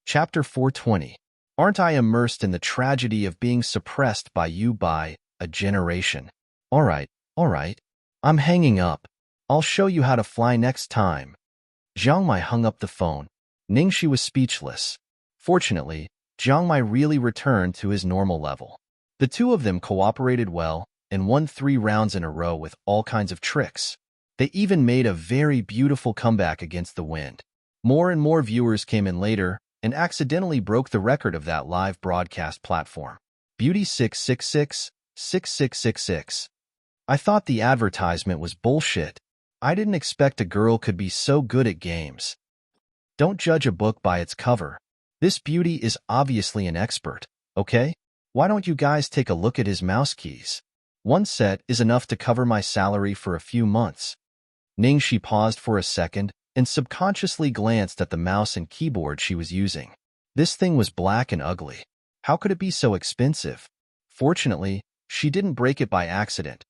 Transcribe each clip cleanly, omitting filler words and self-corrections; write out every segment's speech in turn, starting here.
Chapter 420. Aren't I immersed in the tragedy of being suppressed by you by a generation? All right. I'm hanging up. I'll show you how to fly next time. Jiang Mai hung up the phone. Ningxi was speechless. Fortunately, Jiang Mai really returned to his normal level. The two of them cooperated well and won 3 rounds in a row with all kinds of tricks. They even made a very beautiful comeback against the wind. More and more viewers came in later and accidentally broke the record of that live broadcast platform. Beauty 666, 6666. I thought the advertisement was bullshit. I didn't expect a girl could be so good at games. Don't judge a book by its cover. This beauty is obviously an expert, okay? Why don't you guys take a look at his mouse keys? 1 set is enough to cover my salary for a few months. Ningxi paused for a second and subconsciously glanced at the mouse and keyboard she was using. This thing was black and ugly. How could it be so expensive? Fortunately, she didn't break it by accident.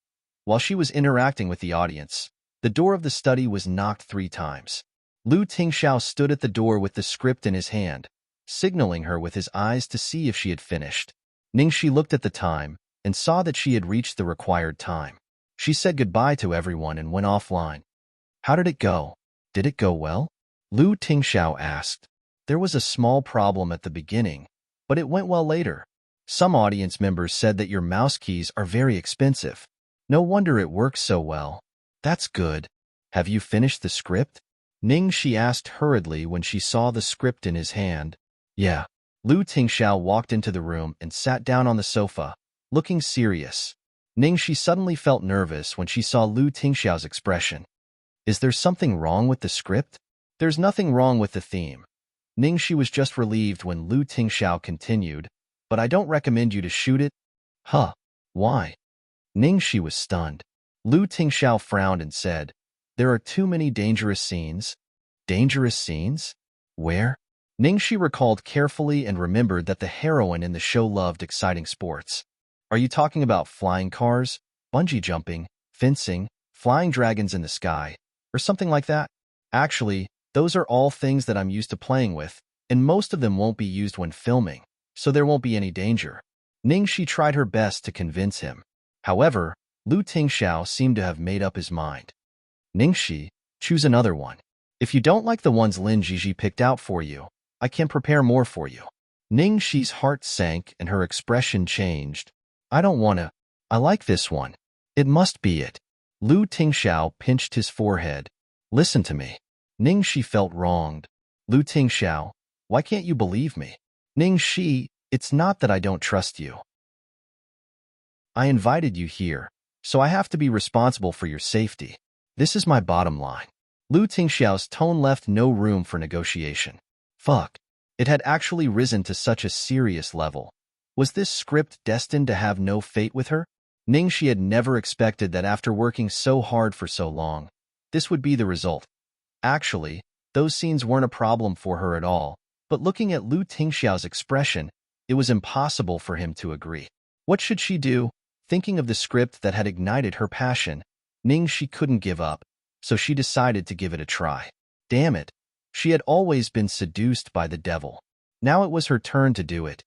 While she was interacting with the audience, the door of the study was knocked 3 times. Lu Tingxiao stood at the door with the script in his hand, signaling her with his eyes to see if she had finished. Ningxi looked at the time and saw that she had reached the required time. She said goodbye to everyone and went offline. How did it go? Did it go well? Lu Tingxiao asked. There was a small problem at the beginning, but it went well later. Some audience members said that your mouse keys are very expensive. No wonder it works so well. That's good. Have you finished the script? Ningxi asked hurriedly when she saw the script in his hand. Yeah. Lu Tingxiao walked into the room and sat down on the sofa, looking serious. Ningxi suddenly felt nervous when she saw Lu Tingxiao's expression. Is there something wrong with the script? There's nothing wrong with the theme. Ningxi was just relieved when Lu Tingxiao continued, but I don't recommend you to shoot it. Huh? Why? Ningxi was stunned. Lu Tingxiao frowned and said, there are too many dangerous scenes. Dangerous scenes? Where? Ningxi recalled carefully and remembered that the heroine in the show loved exciting sports. Are you talking about flying cars, bungee jumping, fencing, flying dragons in the sky, or something like that? Actually, those are all things that I'm used to playing with, and most of them won't be used when filming, so there won't be any danger. Ningxi tried her best to convince him. However, Lu Tingxiao seemed to have made up his mind. Ningxi, choose another one. If you don't like the ones Lin Jiji picked out for you, I can prepare more for you. Ningxi's heart sank and her expression changed. I don't want to. I like this one. It must be it. Lu Tingxiao pinched his forehead. Listen to me. Ningxi felt wronged. Lu Tingxiao, why can't you believe me? Ningxi, it's not that I don't trust you. I invited you here, so I have to be responsible for your safety. This is my bottom line. Lu Tingxiao's tone left no room for negotiation. Fuck. It had actually risen to such a serious level. Was this script destined to have no fate with her? Ningxi had never expected that after working so hard for so long, this would be the result. Actually, those scenes weren't a problem for her at all, but looking at Lu Tingxiao's expression, it was impossible for him to agree. What should she do? Thinking of the script that had ignited her passion, Ningxi couldn't give up, so she decided to give it a try. Damn it. She had always been seduced by the devil. Now it was her turn to do it.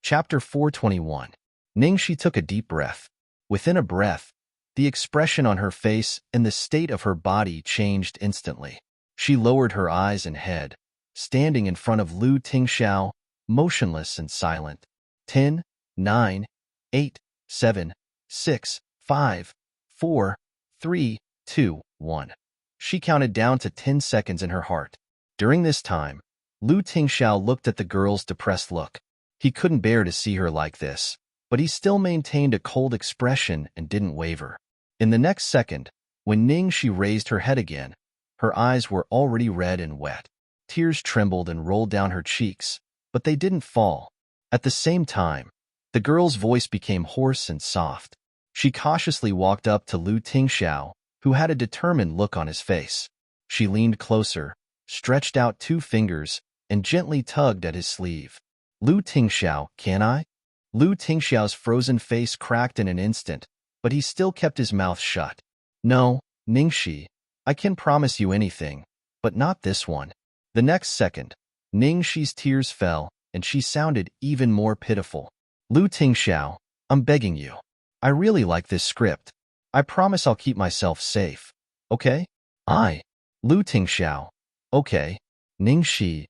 Chapter 421. Ningxi took a deep breath. Within a breath, the expression on her face and the state of her body changed instantly. She lowered her eyes and head, standing in front of Lu Tingxiao, motionless and silent. 10, 9, 8, 7, 6, 5, 4, 3, 2, 1. She counted down to 10 seconds in her heart. During this time, Lu Tingxiao looked at the girl's depressed look. He couldn't bear to see her like this, but he still maintained a cold expression and didn't waver. In the next second, when Ningxi raised her head again, her eyes were already red and wet. Tears trembled and rolled down her cheeks, but they didn't fall. At the same time, the girl's voice became hoarse and soft. She cautiously walked up to Lu Tingxiao, who had a determined look on his face. She leaned closer, stretched out 2 fingers, and gently tugged at his sleeve. Lu Tingxiao, can I? Lu Tingxiao's frozen face cracked in an instant, but he still kept his mouth shut. No, Ningxi, I can promise you anything, but not this one. The next second, Ning Shi's tears fell, and she sounded even more pitiful. Lu Tingxiao, I'm begging you. I really like this script. I promise I'll keep myself safe. Okay? Lu Tingxiao. Okay. Ning Shi.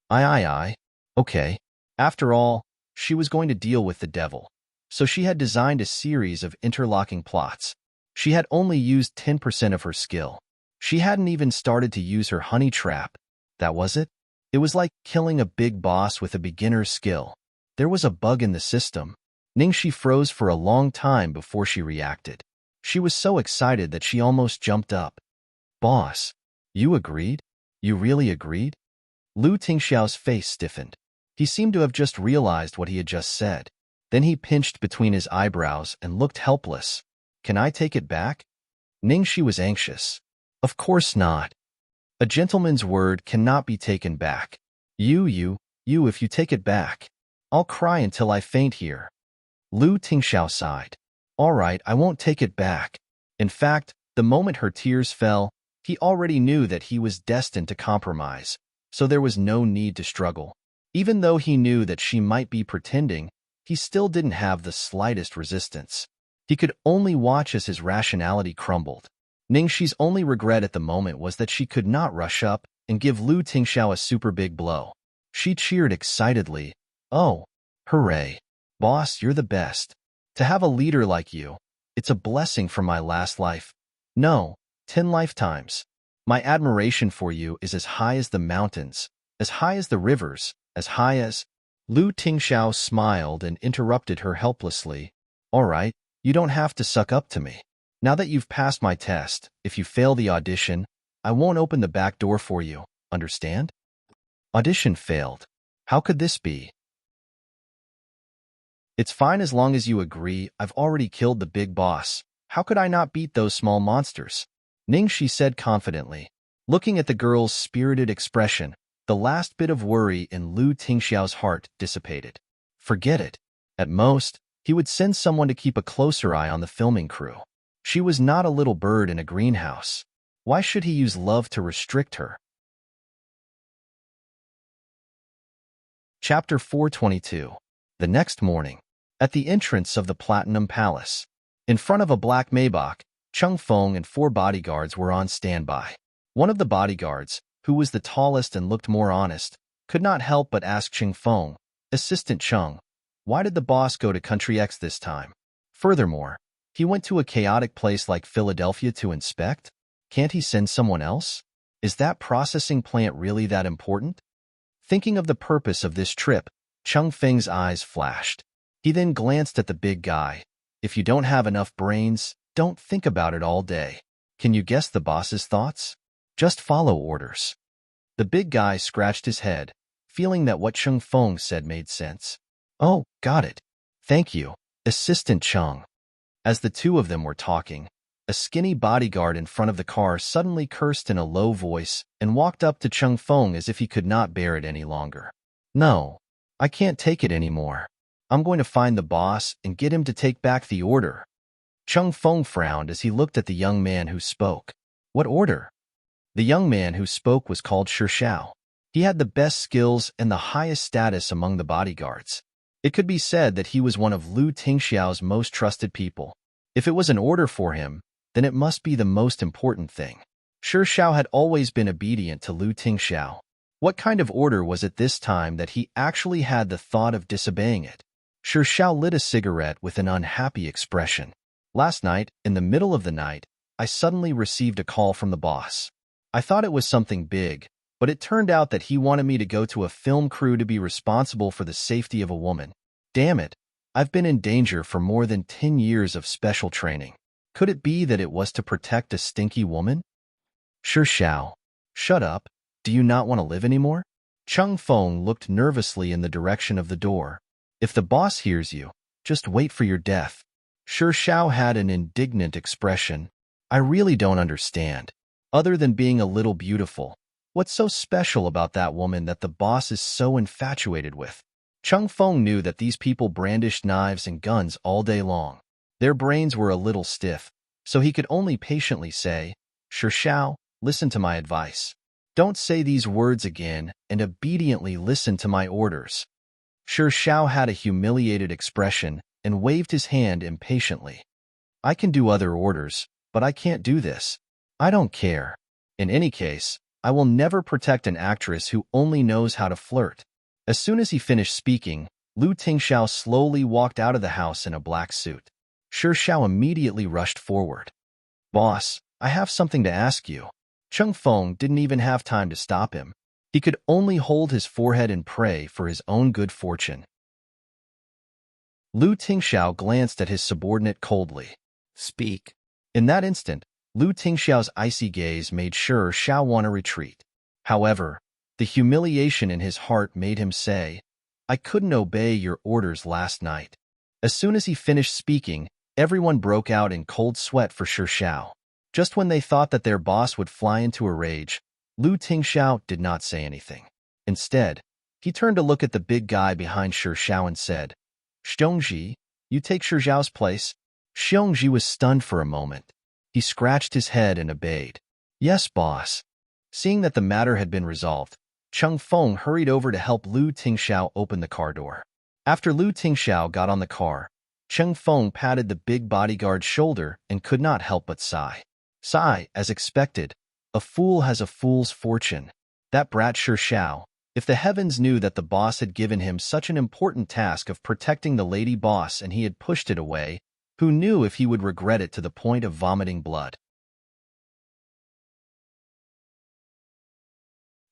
I. Okay. After all, she was going to deal with the devil. So she had designed a series of interlocking plots. She had only used 10% of her skill. She hadn't even started to use her honey trap. That was it? It was like killing a big boss with a beginner's skill. There was a bug in the system. Ningxi froze for a long time before she reacted. She was so excited that she almost jumped up. Boss, you agreed? You really agreed? Lu Tingxiao's face stiffened. He seemed to have just realized what he had just said. Then he pinched between his eyebrows and looked helpless. Can I take it back? Ningxi was anxious. Of course not. A gentleman's word cannot be taken back. You, if you take it back, I'll cry until I faint here. Lu Tingxiao sighed. All right, I won't take it back. In fact, the moment her tears fell, he already knew that he was destined to compromise, so there was no need to struggle. Even though he knew that she might be pretending, he still didn't have the slightest resistance. He could only watch as his rationality crumbled. Ningxi's only regret at the moment was that she could not rush up and give Lu Tingxiao a super big blow. She cheered excitedly. Oh, hooray. Boss, you're the best. To have a leader like you, it's a blessing from my last life. No, 10 lifetimes. My admiration for you is as high as the mountains, as high as the rivers, as high as... Lu Tingxiao smiled and interrupted her helplessly. All right, you don't have to suck up to me. Now that you've passed my test, if you fail the audition, I won't open the back door for you, understand? Audition failed. How could this be? It's fine as long as you agree. I've already killed the big boss. How could I not beat those small monsters? Ningxi said confidently. Looking at the girl's spirited expression, the last bit of worry in Lu Tingxiao's heart dissipated. Forget it. At most, he would send someone to keep a closer eye on the filming crew. She was not a little bird in a greenhouse. Why should he use love to restrict her? Chapter 422. The next morning, at the entrance of the Platinum Palace, in front of a black Maybach, Cheng Feng and 4 bodyguards were on standby. One of the bodyguards, who was the tallest and looked more honest, could not help but ask Cheng Feng, Assistant Cheng, why did the boss go to Country X this time? Furthermore, he went to a chaotic place like Philadelphia to inspect? Can't he send someone else? Is that processing plant really that important? Thinking of the purpose of this trip, Cheng Feng's eyes flashed. He then glanced at the big guy. If you don't have enough brains, don't think about it all day. Can you guess the boss's thoughts? Just follow orders. The big guy scratched his head, feeling that what Cheng Feng said made sense. Oh, got it. Thank you, Assistant Cheng. As the two of them were talking, a skinny bodyguard in front of the car suddenly cursed in a low voice and walked up to Cheng Feng as if he could not bear it any longer. No, I can't take it anymore. I'm going to find the boss and get him to take back the order. Cheng Feng frowned as he looked at the young man who spoke. What order? The young man who spoke was called Shi Xiao. He had the best skills and the highest status among the bodyguards. It could be said that he was one of Lu Tingxiao's most trusted people. If it was an order for him, then it must be the most important thing. Shi Xiao had always been obedient to Lu Tingxiao. What kind of order was it this time that he actually had the thought of disobeying it? Shi Xiao lit a cigarette with an unhappy expression. Last night, in the middle of the night, I suddenly received a call from the boss. I thought it was something big, but it turned out that he wanted me to go to a film crew to be responsible for the safety of a woman. Damn it, I've been in danger for more than 10 years of special training. Could it be that it was to protect a stinky woman? Shi Xiao, shut up. Do you not want to live anymore? Cheng Feng looked nervously in the direction of the door. If the boss hears you, just wait for your death. Shi Xiao had an indignant expression. I really don't understand. Other than being a little beautiful, what's so special about that woman that the boss is so infatuated with? Cheng Feng knew that these people brandished knives and guns all day long. Their brains were a little stiff, so he could only patiently say, Shi Xiao, listen to my advice. Don't say these words again and obediently listen to my orders. Shi Xiao had a humiliated expression and waved his hand impatiently. I can do other orders, but I can't do this. I don't care. In any case, I will never protect an actress who only knows how to flirt. As soon as he finished speaking, Lu Tingxiao slowly walked out of the house in a black suit. Shi Xiao immediately rushed forward. Boss, I have something to ask you. Cheng Feng didn't even have time to stop him. He could only hold his forehead and pray for his own good fortune. Lu Tingxiao glanced at his subordinate coldly. Speak. In that instant, Lu Tingxiao's icy gaze made sure Xiao want to retreat. However, the humiliation in his heart made him say, I couldn't obey your orders last night. As soon as he finished speaking, everyone broke out in cold sweat for Shi Xiao. Just when they thought that their boss would fly into a rage, Lu Tingxiao did not say anything. Instead, he turned to look at the big guy behind Shi Xiao and said, Xiongji, you take Shi Xiao's place? Xiongji was stunned for a moment. He scratched his head and obeyed. Yes, boss. Seeing that the matter had been resolved, Cheng Feng hurried over to help Lu Tingxiao open the car door. After Lu Tingxiao got on the car, Cheng Feng patted the big bodyguard's shoulder and could not help but sigh. Sigh, as expected. A fool has a fool's fortune. That brat Shi Xiao. If the heavens knew that the boss had given him such an important task of protecting the lady boss and he had pushed it away, who knew if he would regret it to the point of vomiting blood?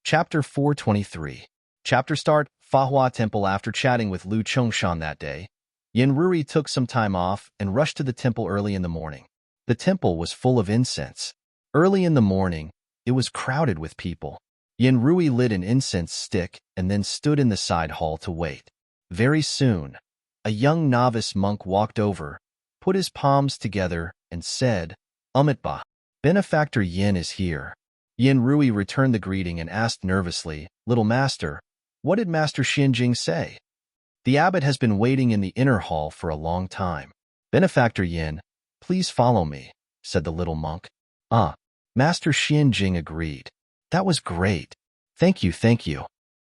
Chapter 423. Chapter start. Fahua Temple. After chatting with Lu Chongshan that day, Yin Rui took some time off and rushed to the temple early in the morning. The temple was full of incense. Early in the morning, it was crowded with people. Yin Rui lit an incense stick and then stood in the side hall to wait. Very soon, a young novice monk walked over, put his palms together, and said, Umitba, Benefactor Yin is here. Yin Rui returned the greeting and asked nervously, Little master, what did Master Xianjing say? The abbot has been waiting in the inner hall for a long time. Benefactor Yin, please follow me, said the little monk. Master Xianjing agreed. That was great. Thank you, thank you.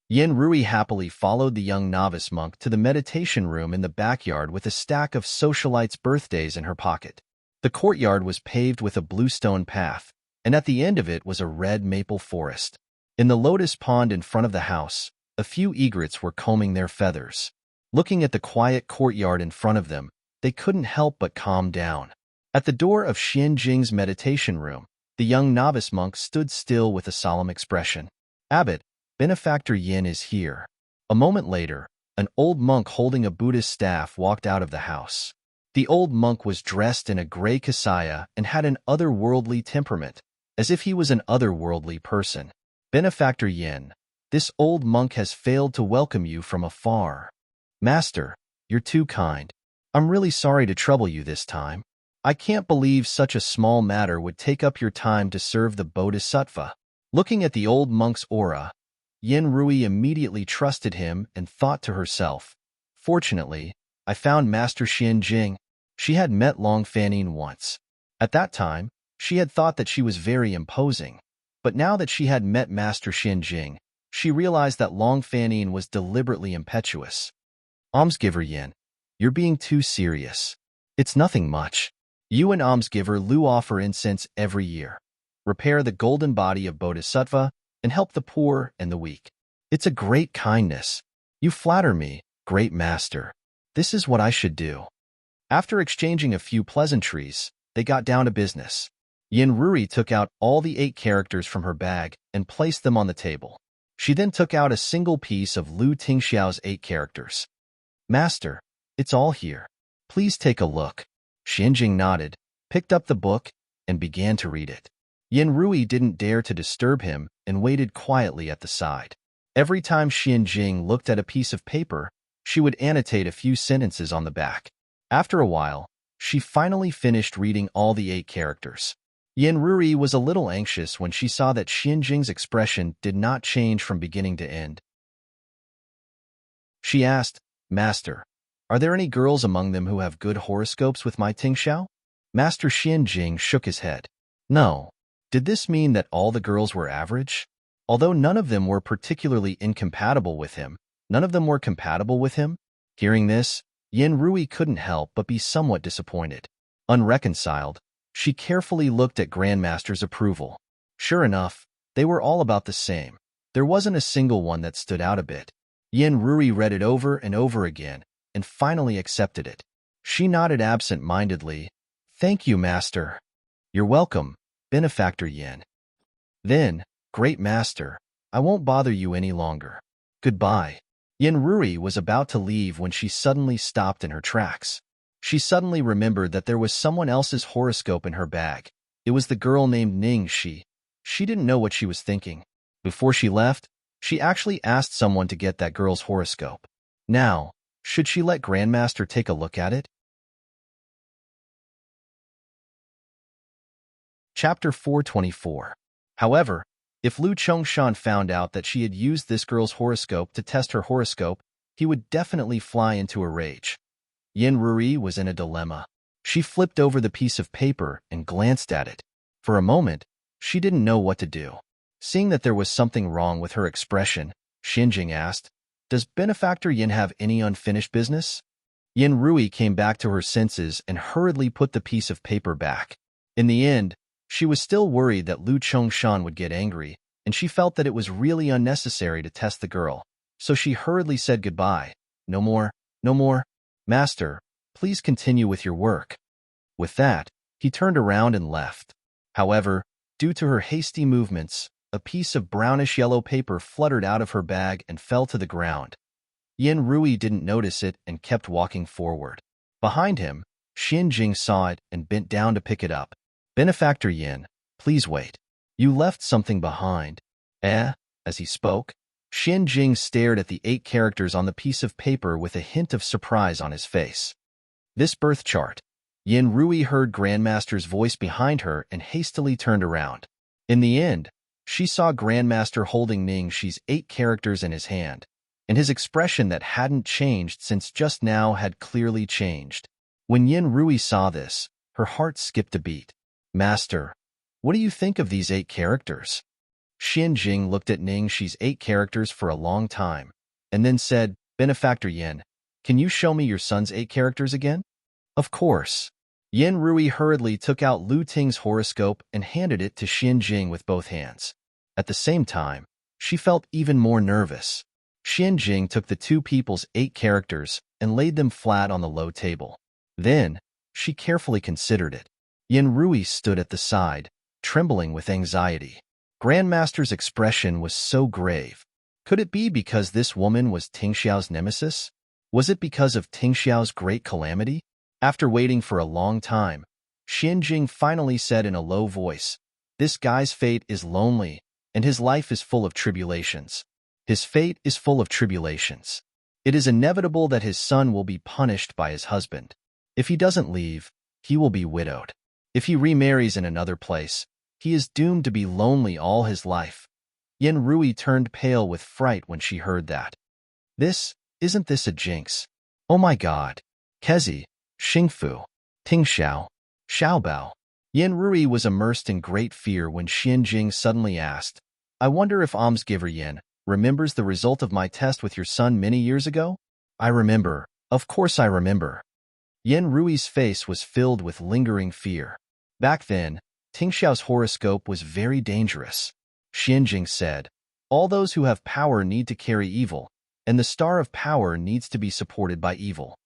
Yin Rui happily followed the young novice monk to the meditation room in the backyard with a stack of socialites' birthdays in her pocket. The courtyard was paved with a bluestone path, and at the end of it was a red maple forest. In the lotus pond in front of the house, a few egrets were combing their feathers. Looking at the quiet courtyard in front of them, they couldn't help but calm down. At the door of Xianjing's meditation room, the young novice monk stood still with a solemn expression. Abbot, Benefactor Yin is here. A moment later, an old monk holding a Buddhist staff walked out of the house. The old monk was dressed in a gray kasaya and had an otherworldly temperament, as if he was an otherworldly person. Benefactor Yin, this old monk has failed to welcome you from afar. Master, you're too kind. I'm really sorry to trouble you this time. I can't believe such a small matter would take up your time to serve the Bodhisattva. Looking at the old monk's aura, Yin Rui immediately trusted him and thought to herself, Fortunately, I found Master Xianjing. She had met Long Fanning once. At that time, she had thought that she was very imposing. But now that she had met Master Xianjing, she realized that Long Fanning was deliberately impetuous. Almsgiver Yin, you're being too serious. It's nothing much. You and Almsgiver Lu offer incense every year. Repair the golden body of Bodhisattva and help the poor and the weak. It's a great kindness. You flatter me, great master. This is what I should do. After exchanging a few pleasantries, they got down to business. Yin Rui took out all the 8 characters from her bag and placed them on the table. She then took out a single piece of Lu Tingxiao's 8 characters. Master, it's all here. Please take a look. Xianjing nodded, picked up the book, and began to read it. Yin Rui didn't dare to disturb him and waited quietly at the side. Every time Xianjing looked at a piece of paper, she would annotate a few sentences on the back. After a while, she finally finished reading all the 8 characters. Yin Rui was a little anxious when she saw that Xianjing's expression did not change from beginning to end. She asked, Master, are there any girls among them who have good horoscopes with my Tingxiao? Master Xianjing shook his head. No. Did this mean that all the girls were average? Although none of them were particularly incompatible with him, none of them were compatible with him. Hearing this, Yin Rui couldn't help but be somewhat disappointed. Unreconciled, she carefully looked at Grandmaster's approval. Sure enough, they were all about the same. There wasn't a single one that stood out a bit. Yin Rui read it over and over again, and finally accepted it. She nodded absent-mindedly. "Thank you, Master." "You're welcome, Benefactor Yin." "Then, Great Master, I won't bother you any longer. Goodbye." Yin Rui was about to leave when she suddenly stopped in her tracks. She suddenly remembered that there was someone else's horoscope in her bag. It was the girl named Ning Shi. She didn't know what she was thinking. Before she left, she actually asked someone to get that girl's horoscope. Now, should she let Grandmaster take a look at it? Chapter 424. However, if Lu Chongshan found out that she had used this girl's horoscope to test her horoscope, he would definitely fly into a rage. Yin Rui was in a dilemma. She flipped over the piece of paper and glanced at it. For a moment, she didn't know what to do. Seeing that there was something wrong with her expression, Xinjing asked, "Does Benefactor Yin have any unfinished business?" Yin Rui came back to her senses and hurriedly put the piece of paper back. In the end, she was still worried that Lu Chongshan would get angry, and she felt that it was really unnecessary to test the girl. So she hurriedly said goodbye. "No more, no more. Master, please continue with your work." With that, he turned around and left. However, due to her hasty movements, a piece of brownish-yellow paper fluttered out of her bag and fell to the ground. Yin Rui didn't notice it and kept walking forward. Behind him, Xinjing saw it and bent down to pick it up. "Benefactor Yin, please wait. You left something behind." "Eh?" As he spoke, Xinjing stared at the 8 characters on the piece of paper with a hint of surprise on his face. "This birth chart." Yin Rui heard Grandmaster's voice behind her and hastily turned around. In the end, she saw Grandmaster holding Ning Shi's 8 characters in his hand, and his expression that hadn't changed since just now had clearly changed. When Yin Rui saw this, her heart skipped a beat. "Master, what do you think of these 8 characters?" Xinjing looked at Ning Shi's 8 characters for a long time, and then said, "Benefactor Yin, can you show me your son's 8 characters again?" "Of course." Yin Rui hurriedly took out Lu Ting's horoscope and handed it to Xinjing with both hands. At the same time, she felt even more nervous. Xinjing took the 2 people's 8 characters and laid them flat on the low table. Then, she carefully considered it. Yin Rui stood at the side, trembling with anxiety. Grandmaster's expression was so grave. Could it be because this woman was Tingxiao's nemesis? Was it because of Tingxiao's great calamity? After waiting for a long time, Xinjing finally said in a low voice, "This guy's fate is lonely, and his life is full of tribulations. His fate is full of tribulations. It is inevitable that his son will be punished by his husband. If he doesn't leave, he will be widowed. If he remarries in another place, he is doomed to be lonely all his life." Yin Rui turned pale with fright when she heard that. Isn't this a jinx? Oh my God. Kezi, Xingfu, Tingxiao, Xiaobao. Yin Rui was immersed in great fear when Xinjing suddenly asked, "I wonder if Almsgiver Yin remembers the result of my test with your son many years ago?" "I remember. Of course I remember." Yin Rui's face was filled with lingering fear. Back then, Tingxiao's horoscope was very dangerous. Xinjing said, "All those who have power need to carry evil, and the star of power needs to be supported by evil.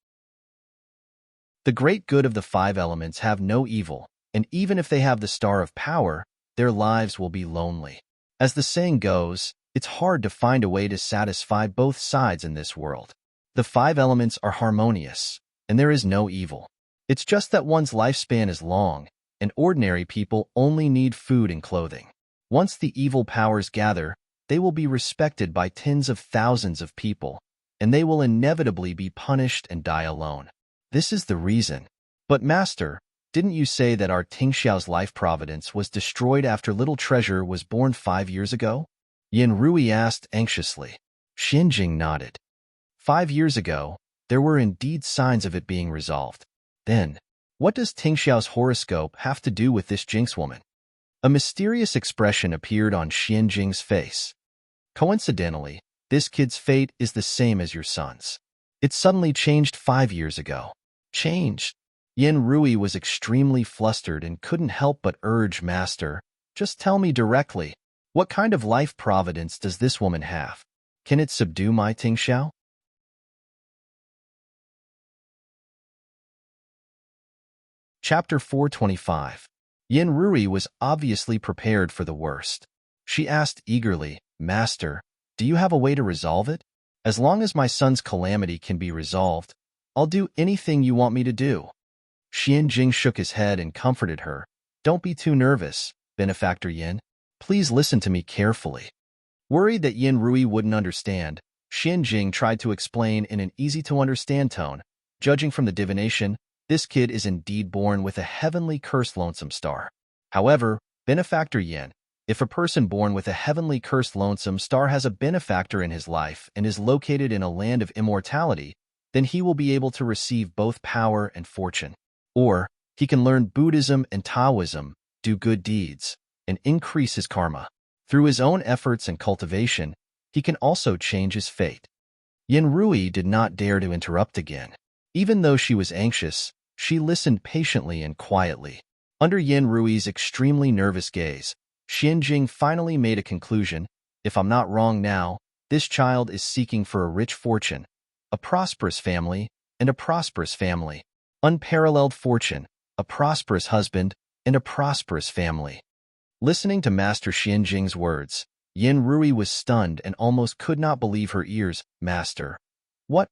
The great good of the 5 elements have no evil, and even if they have the star of power, their lives will be lonely. As the saying goes, it's hard to find a way to satisfy both sides in this world. The 5 elements are harmonious, and there is no evil. It's just that one's lifespan is long, and ordinary people only need food and clothing. Once the evil powers gather, they will be respected by tens of thousands of people, and they will inevitably be punished and die alone. This is the reason." "But Master, didn't you say that our Tingxiao's life providence was destroyed after little treasure was born 5 years ago?" Yin Rui asked anxiously. Xinjing nodded. 5 years ago, there were indeed signs of it being resolved. Then, what does Tingxiao's horoscope have to do with this jinx woman? A mysterious expression appeared on Xianjing's face. Coincidentally, this kid's fate is the same as your son's. It suddenly changed 5 years ago. Changed? Yin Rui was extremely flustered and couldn't help but urge Master, just tell me directly, what kind of life providence does this woman have? Can it subdue my Tingxiao? Chapter 425. Yin Rui was obviously prepared for the worst. She asked eagerly, Master, do you have a way to resolve it? As long as my son's calamity can be resolved, I'll do anything you want me to do. Xianjing shook his head and comforted her. Don't be too nervous, Benefactor Yin. Please listen to me carefully. Worried that Yin Rui wouldn't understand, Xianjing tried to explain in an easy-to-understand tone. Judging from the divination, this kid is indeed born with a heavenly cursed lonesome star. However, Benefactor Yin, if a person born with a heavenly cursed lonesome star has a benefactor in his life and is located in a land of immortality, then he will be able to receive both power and fortune. Or, he can learn Buddhism and Taoism, do good deeds, and increase his karma. Through his own efforts and cultivation, he can also change his fate. Yin Rui did not dare to interrupt again. Even though she was anxious, she listened patiently and quietly. Under Yin Rui's extremely nervous gaze, Xianjing finally made a conclusion. If I'm not wrong now, this child is seeking for a rich fortune, a prosperous family, and a prosperous family. Unparalleled fortune, a prosperous husband, and a prosperous family. Listening to Master Xianjing's words, Yin Rui was stunned and almost could not believe her ears. Master, what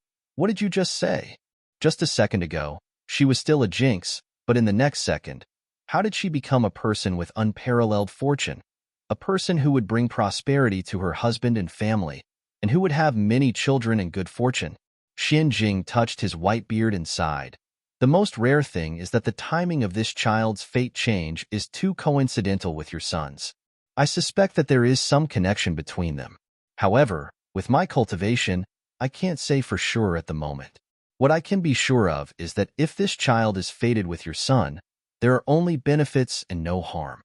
did you just say? Just a second ago, she was still a jinx, but in the next second, how did she become a person with unparalleled fortune? A person who would bring prosperity to her husband and family, and who would have many children and good fortune. Xianjing touched his white beard and sighed. The most rare thing is that the timing of this child's fate change is too coincidental with your son's. I suspect that there is some connection between them. However, with my cultivation, I can't say for sure at the moment. What I can be sure of is that if this child is fated with your son, there are only benefits and no harm.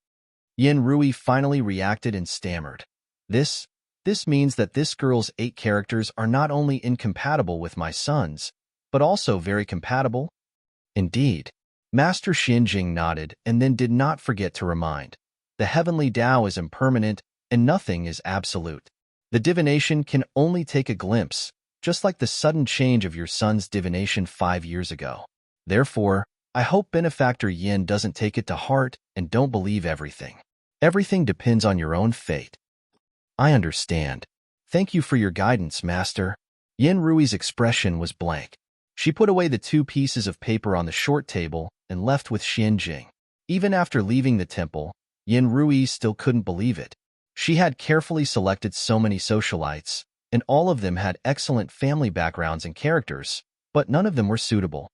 Yin Rui finally reacted and stammered. This means that this girl's 8 characters are not only incompatible with my son's, but also very compatible? Indeed. Master Xianjing nodded and then did not forget to remind. The heavenly Tao is impermanent and nothing is absolute. The divination can only take a glimpse, just like the sudden change of your son's divination 5 years ago. Therefore, I hope Benefactor Yin doesn't take it to heart and don't believe everything. Everything depends on your own fate. I understand. Thank you for your guidance, Master. Yin Rui's expression was blank. She put away the 2 pieces of paper on the short table and left with Xianjing. Even after leaving the temple, Yin Rui still couldn't believe it. She had carefully selected so many socialites, and all of them had excellent family backgrounds and characters, but none of them were suitable.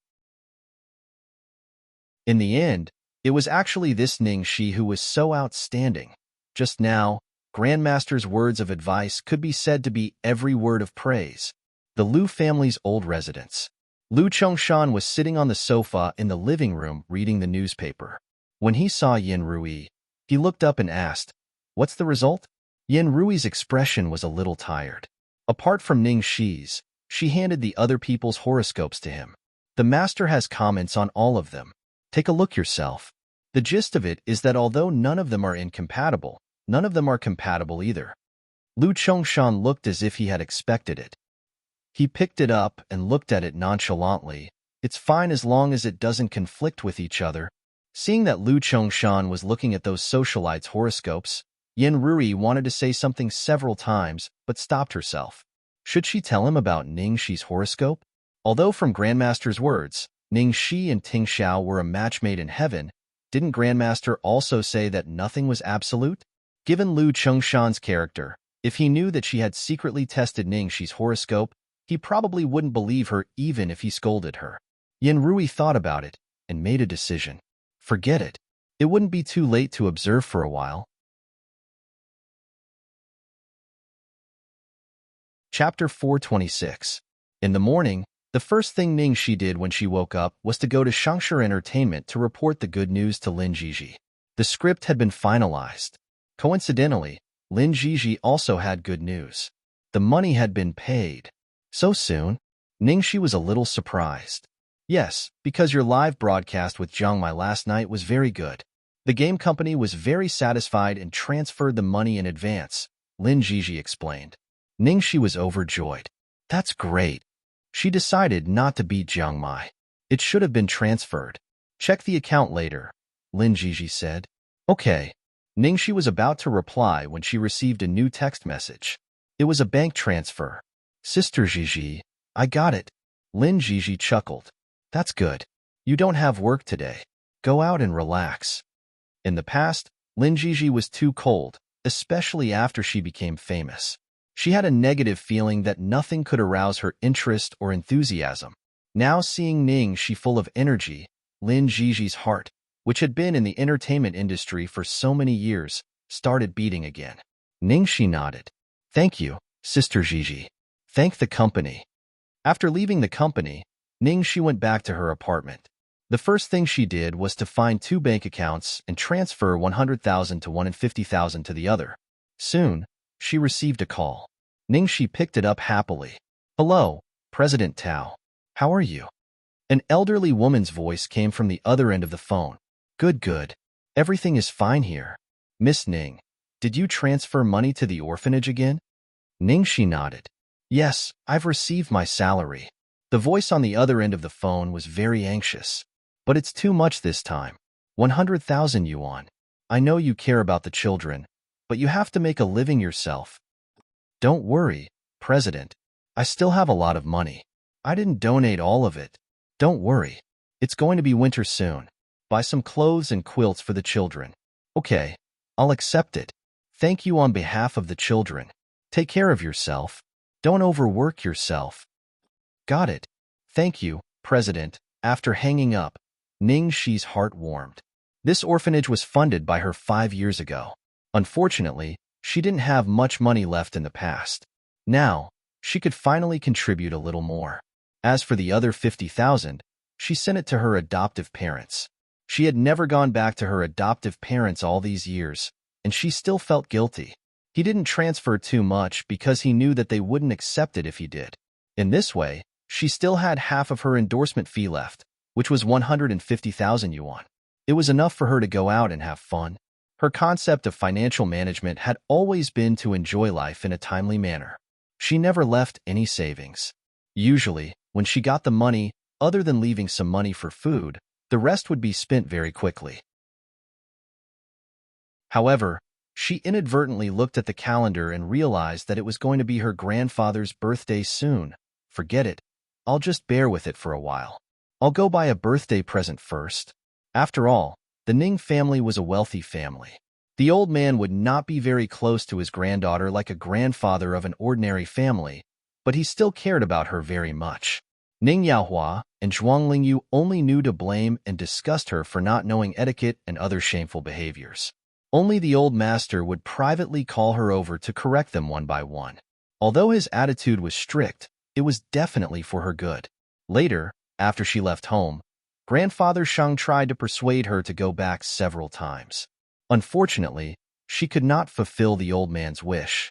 In the end, it was actually this Ningxi who was so outstanding. Just now, Grandmaster's words of advice could be said to be every word of praise. The Lu family's old residence. Lu Chongshan was sitting on the sofa in the living room reading the newspaper. When he saw Yin Rui, he looked up and asked, "What's the result?" Yin Rui's expression was a little tired. Apart from Ningxi's, she handed the other people's horoscopes to him. The master has comments on all of them. Take a look yourself. The gist of it is that although none of them are incompatible, none of them are compatible either. Lu Chongshan looked as if he had expected it. He picked it up and looked at it nonchalantly. It's fine as long as it doesn't conflict with each other. Seeing that Lu Chongshan was looking at those socialites' horoscopes, Yin Rui wanted to say something several times, but stopped herself. Should she tell him about Ningxi's horoscope? Although from Grandmaster's words, Ningxi and Tingxiao were a match made in heaven, didn't Grandmaster also say that nothing was absolute? Given Lu Chongshan's character, if he knew that she had secretly tested Ningxi's horoscope, he probably wouldn't believe her even if he scolded her. Yin Rui thought about it and made a decision. Forget it. It wouldn't be too late to observe for a while. Chapter 426. In the morning, the first thing Ningxi did when she woke up was to go to Shangshi Entertainment to report the good news to Lin Jiji. The script had been finalized. Coincidentally, Lin Jiji also had good news. The money had been paid. So soon? Ningxi was a little surprised. Yes, because your live broadcast with Jiang Mai last night was very good. The game company was very satisfied and transferred the money in advance, Lin Jiji explained. Ningxi was overjoyed. That's great. She decided not to beat Jiang Mai. It should have been transferred. Check the account later, Lin Jiji said. Okay. Ningxi was about to reply when she received a new text message. It was a bank transfer. Sister Jiji, I got it. Lin Jiji chuckled. That's good. You don't have work today. Go out and relax. In the past, Lin Jiji was too cold, especially after she became famous. She had a negative feeling that nothing could arouse her interest or enthusiasm. Now seeing Ningxi full of energy, Lin Jiji's heart, which had been in the entertainment industry for so many years, started beating again. Ningxi nodded. Thank you, Sister Jiji. Thank the company. After leaving the company, Ningxi went back to her apartment. The first thing she did was to find 2 bank accounts and transfer 100,000 to one and 50,000 to the other. Soon, she received a call. Ningxi picked it up happily. Hello, President Tao. How are you? An elderly woman's voice came from the other end of the phone. Good. Everything is fine here. Miss Ning, did you transfer money to the orphanage again? Ningxi nodded. Yes, I've received my salary. The voice on the other end of the phone was very anxious. But it's too much this time. 100,000 yuan. I know you care about the children, but you have to make a living yourself. Don't worry, President. I still have a lot of money. I didn't donate all of it. Don't worry. It's going to be winter soon. Buy some clothes and quilts for the children. Okay, I'll accept it. Thank you on behalf of the children. Take care of yourself. Don't overwork yourself. Got it. Thank you, President. After hanging up, Ningxi's heart warmed. This orphanage was funded by her 5 years ago. Unfortunately, she didn't have much money left in the past. Now, she could finally contribute a little more. As for the other 50,000, she sent it to her adoptive parents. She had never gone back to her adoptive parents all these years, and she still felt guilty. He didn't transfer too much because he knew that they wouldn't accept it if he did. In this way, she still had half of her endorsement fee left, which was 150,000 yuan. It was enough for her to go out and have fun. Her concept of financial management had always been to enjoy life in a timely manner. She never left any savings. Usually, when she got the money, other than leaving some money for food, the rest would be spent very quickly. However, she inadvertently looked at the calendar and realized that it was going to be her grandfather's birthday soon. Forget it. I'll just bear with it for a while. I'll go buy a birthday present first. After all, the Ning family was a wealthy family. The old man would not be very close to his granddaughter like a grandfather of an ordinary family, but he still cared about her very much. Ning Yaohua and Zhuang Lingyu only knew to blame and disgust her for not knowing etiquette and other shameful behaviors. Only the old master would privately call her over to correct them one by one. Although his attitude was strict, it was definitely for her good. Later, after she left home, Grandfather Shang tried to persuade her to go back several times. Unfortunately, she could not fulfill the old man's wish.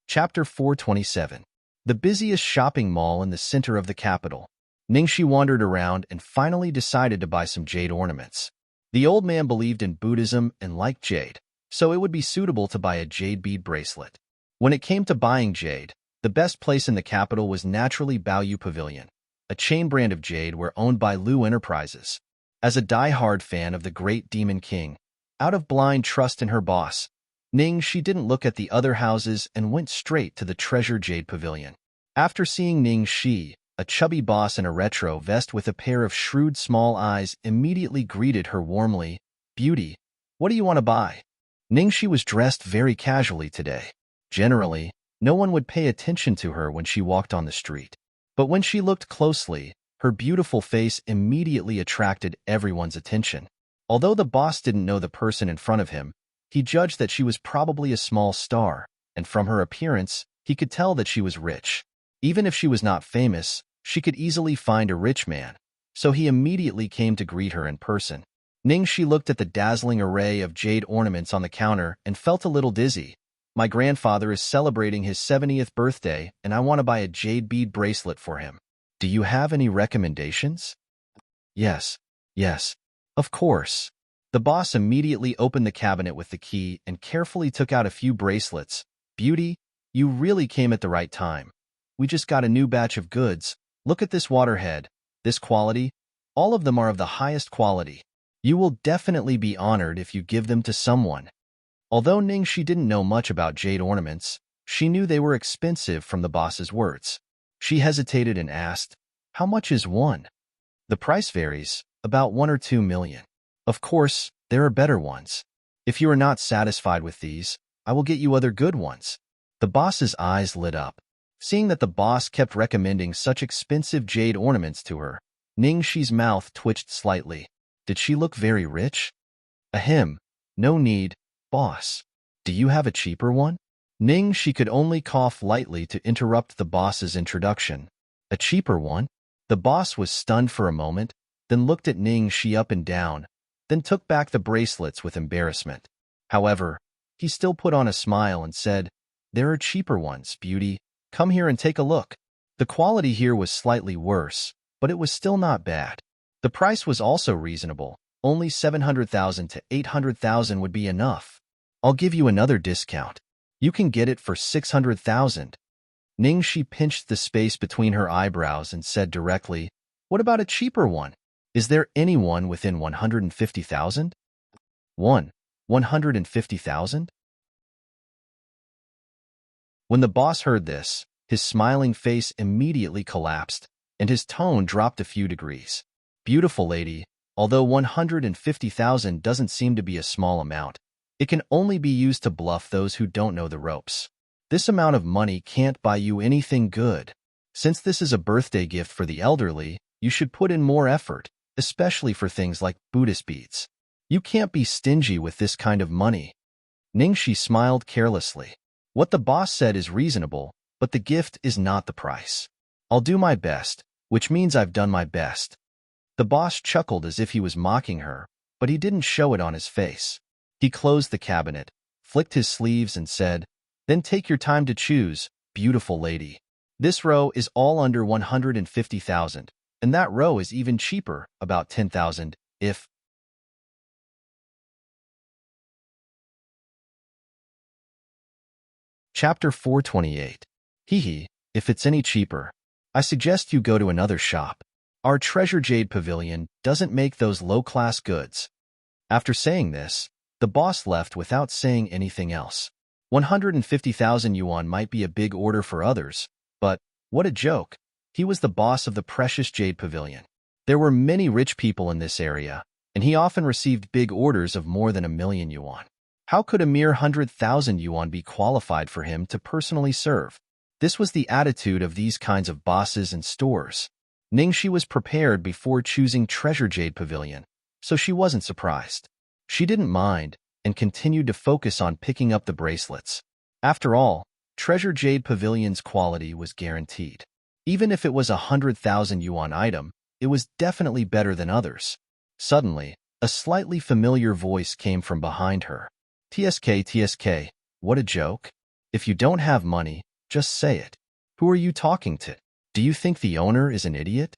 Chapter 427. The busiest shopping mall in the center of the capital. Ningxi wandered around and finally decided to buy some jade ornaments. The old man believed in Buddhism and liked jade, so it would be suitable to buy a jade bead bracelet. When it came to buying jade, the best place in the capital was naturally Baoyu Pavilion, a chain brand of jade owned by Lu Enterprises. As a die-hard fan of the great Demon King, out of blind trust in her boss, Ningxi didn't look at the other houses and went straight to the Treasure Jade Pavilion. After seeing Ningxi, a chubby boss in a retro vest with a pair of shrewd small eyes immediately greeted her warmly. "Beauty, what do you want to buy?" Ningxi was dressed very casually today. Generally, no one would pay attention to her when she walked on the street. But when she looked closely, her beautiful face immediately attracted everyone's attention. Although the boss didn't know the person in front of him, he judged that she was probably a small star, and from her appearance, he could tell that she was rich. Even if she was not famous, she could easily find a rich man, so he immediately came to greet her in person. Ningxi looked at the dazzling array of jade ornaments on the counter and felt a little dizzy. My grandfather is celebrating his 70th birthday, and I want to buy a jade bead bracelet for him. Do you have any recommendations? Yes, yes, of course. The boss immediately opened the cabinet with the key and carefully took out a few bracelets. Beauty, you really came at the right time. We just got a new batch of goods. Look at this waterhead, this quality. All of them are of the highest quality. You will definitely be honored if you give them to someone. Although Ningxi didn't know much about jade ornaments, she knew they were expensive from the boss's words. She hesitated and asked, "How much is one?" "The price varies, about 1 or 2 million. Of course, there are better ones. If you are not satisfied with these, I will get you other good ones." The boss's eyes lit up. Seeing that the boss kept recommending such expensive jade ornaments to her, Ningxi's mouth twitched slightly. Did she look very rich? Ahem, no need, boss. Do you have a cheaper one? Ningxi could only cough lightly to interrupt the boss's introduction. A cheaper one? The boss was stunned for a moment, then looked at Ningxi up and down, then took back the bracelets with embarrassment. However, he still put on a smile and said, "There are cheaper ones, beauty. Come here and take a look." The quality here was slightly worse, but it was still not bad. The price was also reasonable. Only 700,000 to 800,000 would be enough. I'll give you another discount. You can get it for 600,000. Ningxi pinched the space between her eyebrows and said directly, "What about a cheaper one? Is there anyone within 150,000? 150,000? When the boss heard this, his smiling face immediately collapsed, and his tone dropped a few degrees. Beautiful lady, although 150,000 doesn't seem to be a small amount, it can only be used to bluff those who don't know the ropes. This amount of money can't buy you anything good. Since this is a birthday gift for the elderly, you should put in more effort, especially for things like Buddhist beads. You can't be stingy with this kind of money." Ningxi smiled carelessly. What the boss said is reasonable, but the gift is not the price. I'll do my best, which means I've done my best. The boss chuckled as if he was mocking her, but he didn't show it on his face. He closed the cabinet, flicked his sleeves and said, "Then take your time to choose, beautiful lady. This row is all under 150,000, and that row is even cheaper, about 10,000, if..." Chapter 428. Hee, if it's any cheaper, I suggest you go to another shop. Our Treasure Jade Pavilion doesn't make those low-class goods. After saying this, the boss left without saying anything else. 150,000 yuan might be a big order for others, but, what a joke, he was the boss of the Precious Jade Pavilion. There were many rich people in this area, and he often received big orders of more than 1,000,000 yuan. How could a mere 100,000 yuan be qualified for him to personally serve? This was the attitude of these kinds of bosses and stores. Ningxi was prepared before choosing Treasure Jade Pavilion, so she wasn't surprised. She didn't mind, and continued to focus on picking up the bracelets. After all, Treasure Jade Pavilion's quality was guaranteed. Even if it was a 100,000 yuan item, it was definitely better than others. Suddenly, a slightly familiar voice came from behind her. TSK, what a joke. If you don't have money, just say it. Who are you talking to? Do you think the owner is an idiot?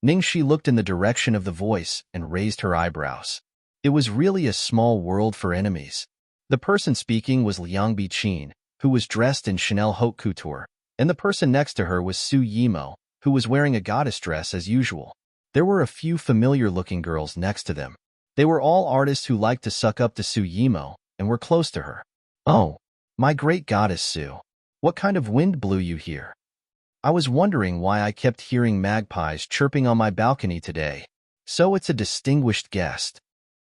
Ningxi looked in the direction of the voice and raised her eyebrows. It was really a small world for enemies. The person speaking was Liang Biqin, who was dressed in Chanel haute couture, and the person next to her was Su Yimo, who was wearing a goddess dress as usual. There were a few familiar-looking girls next to them. They were all artists who liked to suck up to Su Yimo and were close to her. "Oh, my great goddess Su, what kind of wind blew you here? I was wondering why I kept hearing magpies chirping on my balcony today. So it's a distinguished guest."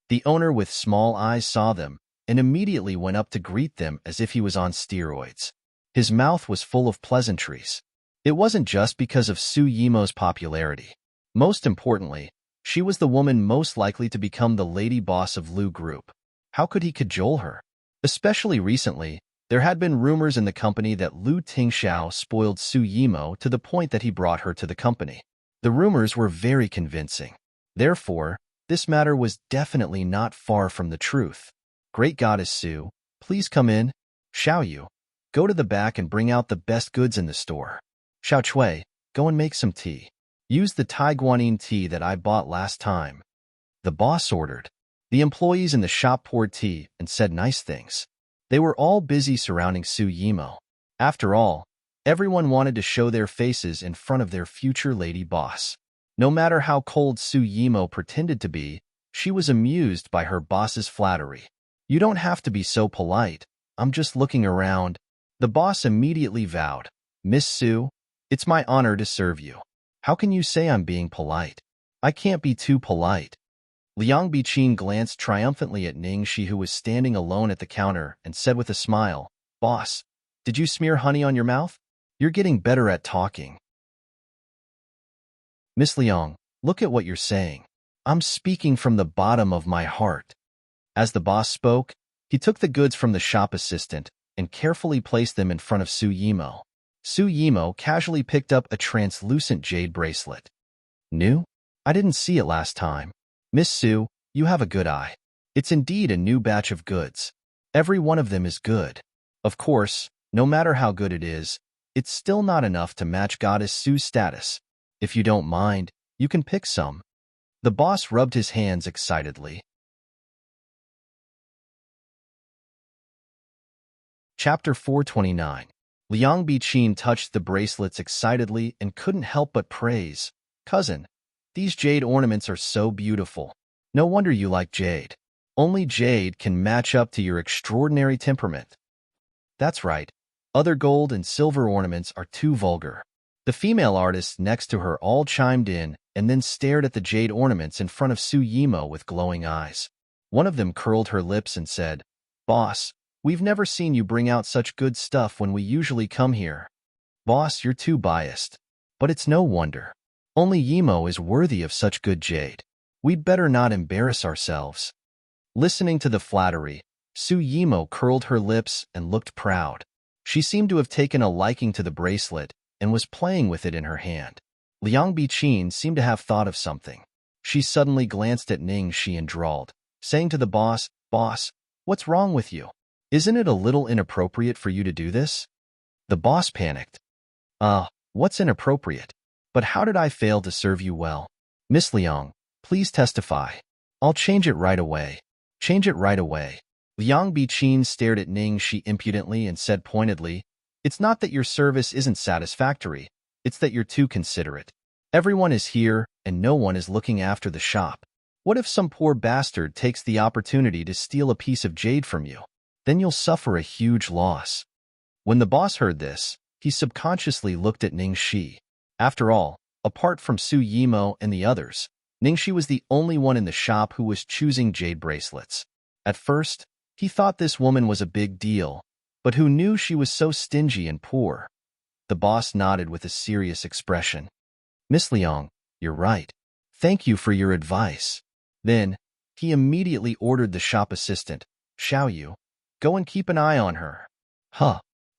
The owner with small eyes saw them and immediately went up to greet them as if he was on steroids. His mouth was full of pleasantries. It wasn't just because of Su Yimo's popularity. Most importantly, she was the woman most likely to become the lady boss of Lu Group. How could he cajole her? Especially recently, there had been rumors in the company that Lu Tingxiao spoiled Su Yimo to the point that he brought her to the company. The rumors were very convincing. Therefore, this matter was definitely not far from the truth. Great Goddess Su, please come in. Xiao Yu, go to the back and bring out the best goods in the store. Xiao Chui, go and make some tea. Use the Tai Guanyin tea that I bought last time. The boss ordered. The employees in the shop poured tea and said nice things. They were all busy surrounding Su Yimo. After all, everyone wanted to show their faces in front of their future lady boss. No matter how cold Su Yimo pretended to be, she was amused by her boss's flattery. You don't have to be so polite. I'm just looking around. The boss immediately vowed. Miss Su, it's my honor to serve you. How can you say I'm being polite? I can't be too polite. Liang Biqin glanced triumphantly at Ning Shi, who was standing alone at the counter, and said with a smile, Boss, did you smear honey on your mouth? You're getting better at talking. Miss Liang, look at what you're saying. I'm speaking from the bottom of my heart. As the boss spoke, he took the goods from the shop assistant and carefully placed them in front of Su Yimo. Su Yimo casually picked up a translucent jade bracelet. New? I didn't see it last time. Miss Su, you have a good eye. It's indeed a new batch of goods. Every one of them is good. Of course, no matter how good it is, it's still not enough to match Goddess Su's status. If you don't mind, you can pick some. The boss rubbed his hands excitedly. Chapter 429. Liang Biqin touched the bracelets excitedly and couldn't help but praise. Cousin, these jade ornaments are so beautiful. No wonder you like jade. Only jade can match up to your extraordinary temperament. That's right. Other gold and silver ornaments are too vulgar. The female artists next to her all chimed in and then stared at the jade ornaments in front of Su Yimo with glowing eyes. One of them curled her lips and said, Boss, we've never seen you bring out such good stuff when we usually come here. Boss, you're too biased. But it's no wonder. Only Yimo is worthy of such good jade. We'd better not embarrass ourselves. Listening to the flattery, Su Yimo curled her lips and looked proud. She seemed to have taken a liking to the bracelet and was playing with it in her hand. Liang Biqin seemed to have thought of something. She suddenly glanced at Ning Shi and drawled, saying to the boss, Boss, what's wrong with you? Isn't it a little inappropriate for you to do this? The boss panicked. What's inappropriate? But how did I fail to serve you well? Miss Liang, please testify. I'll change it right away. Change it right away. Liang Biqin stared at Ning Shi impudently and said pointedly, It's not that your service isn't satisfactory, it's that you're too considerate. Everyone is here, and no one is looking after the shop. What if some poor bastard takes the opportunity to steal a piece of jade from you? Then you'll suffer a huge loss. When the boss heard this, he subconsciously looked at Ning Shi. After all, apart from Su Yimo and the others, Ning Shi was the only one in the shop who was choosing jade bracelets. At first, he thought this woman was a big deal, but who knew she was so stingy and poor? The boss nodded with a serious expression. Miss Liang, you're right. Thank you for your advice. Then, he immediately ordered the shop assistant, Xiao Yu, go and keep an eye on her.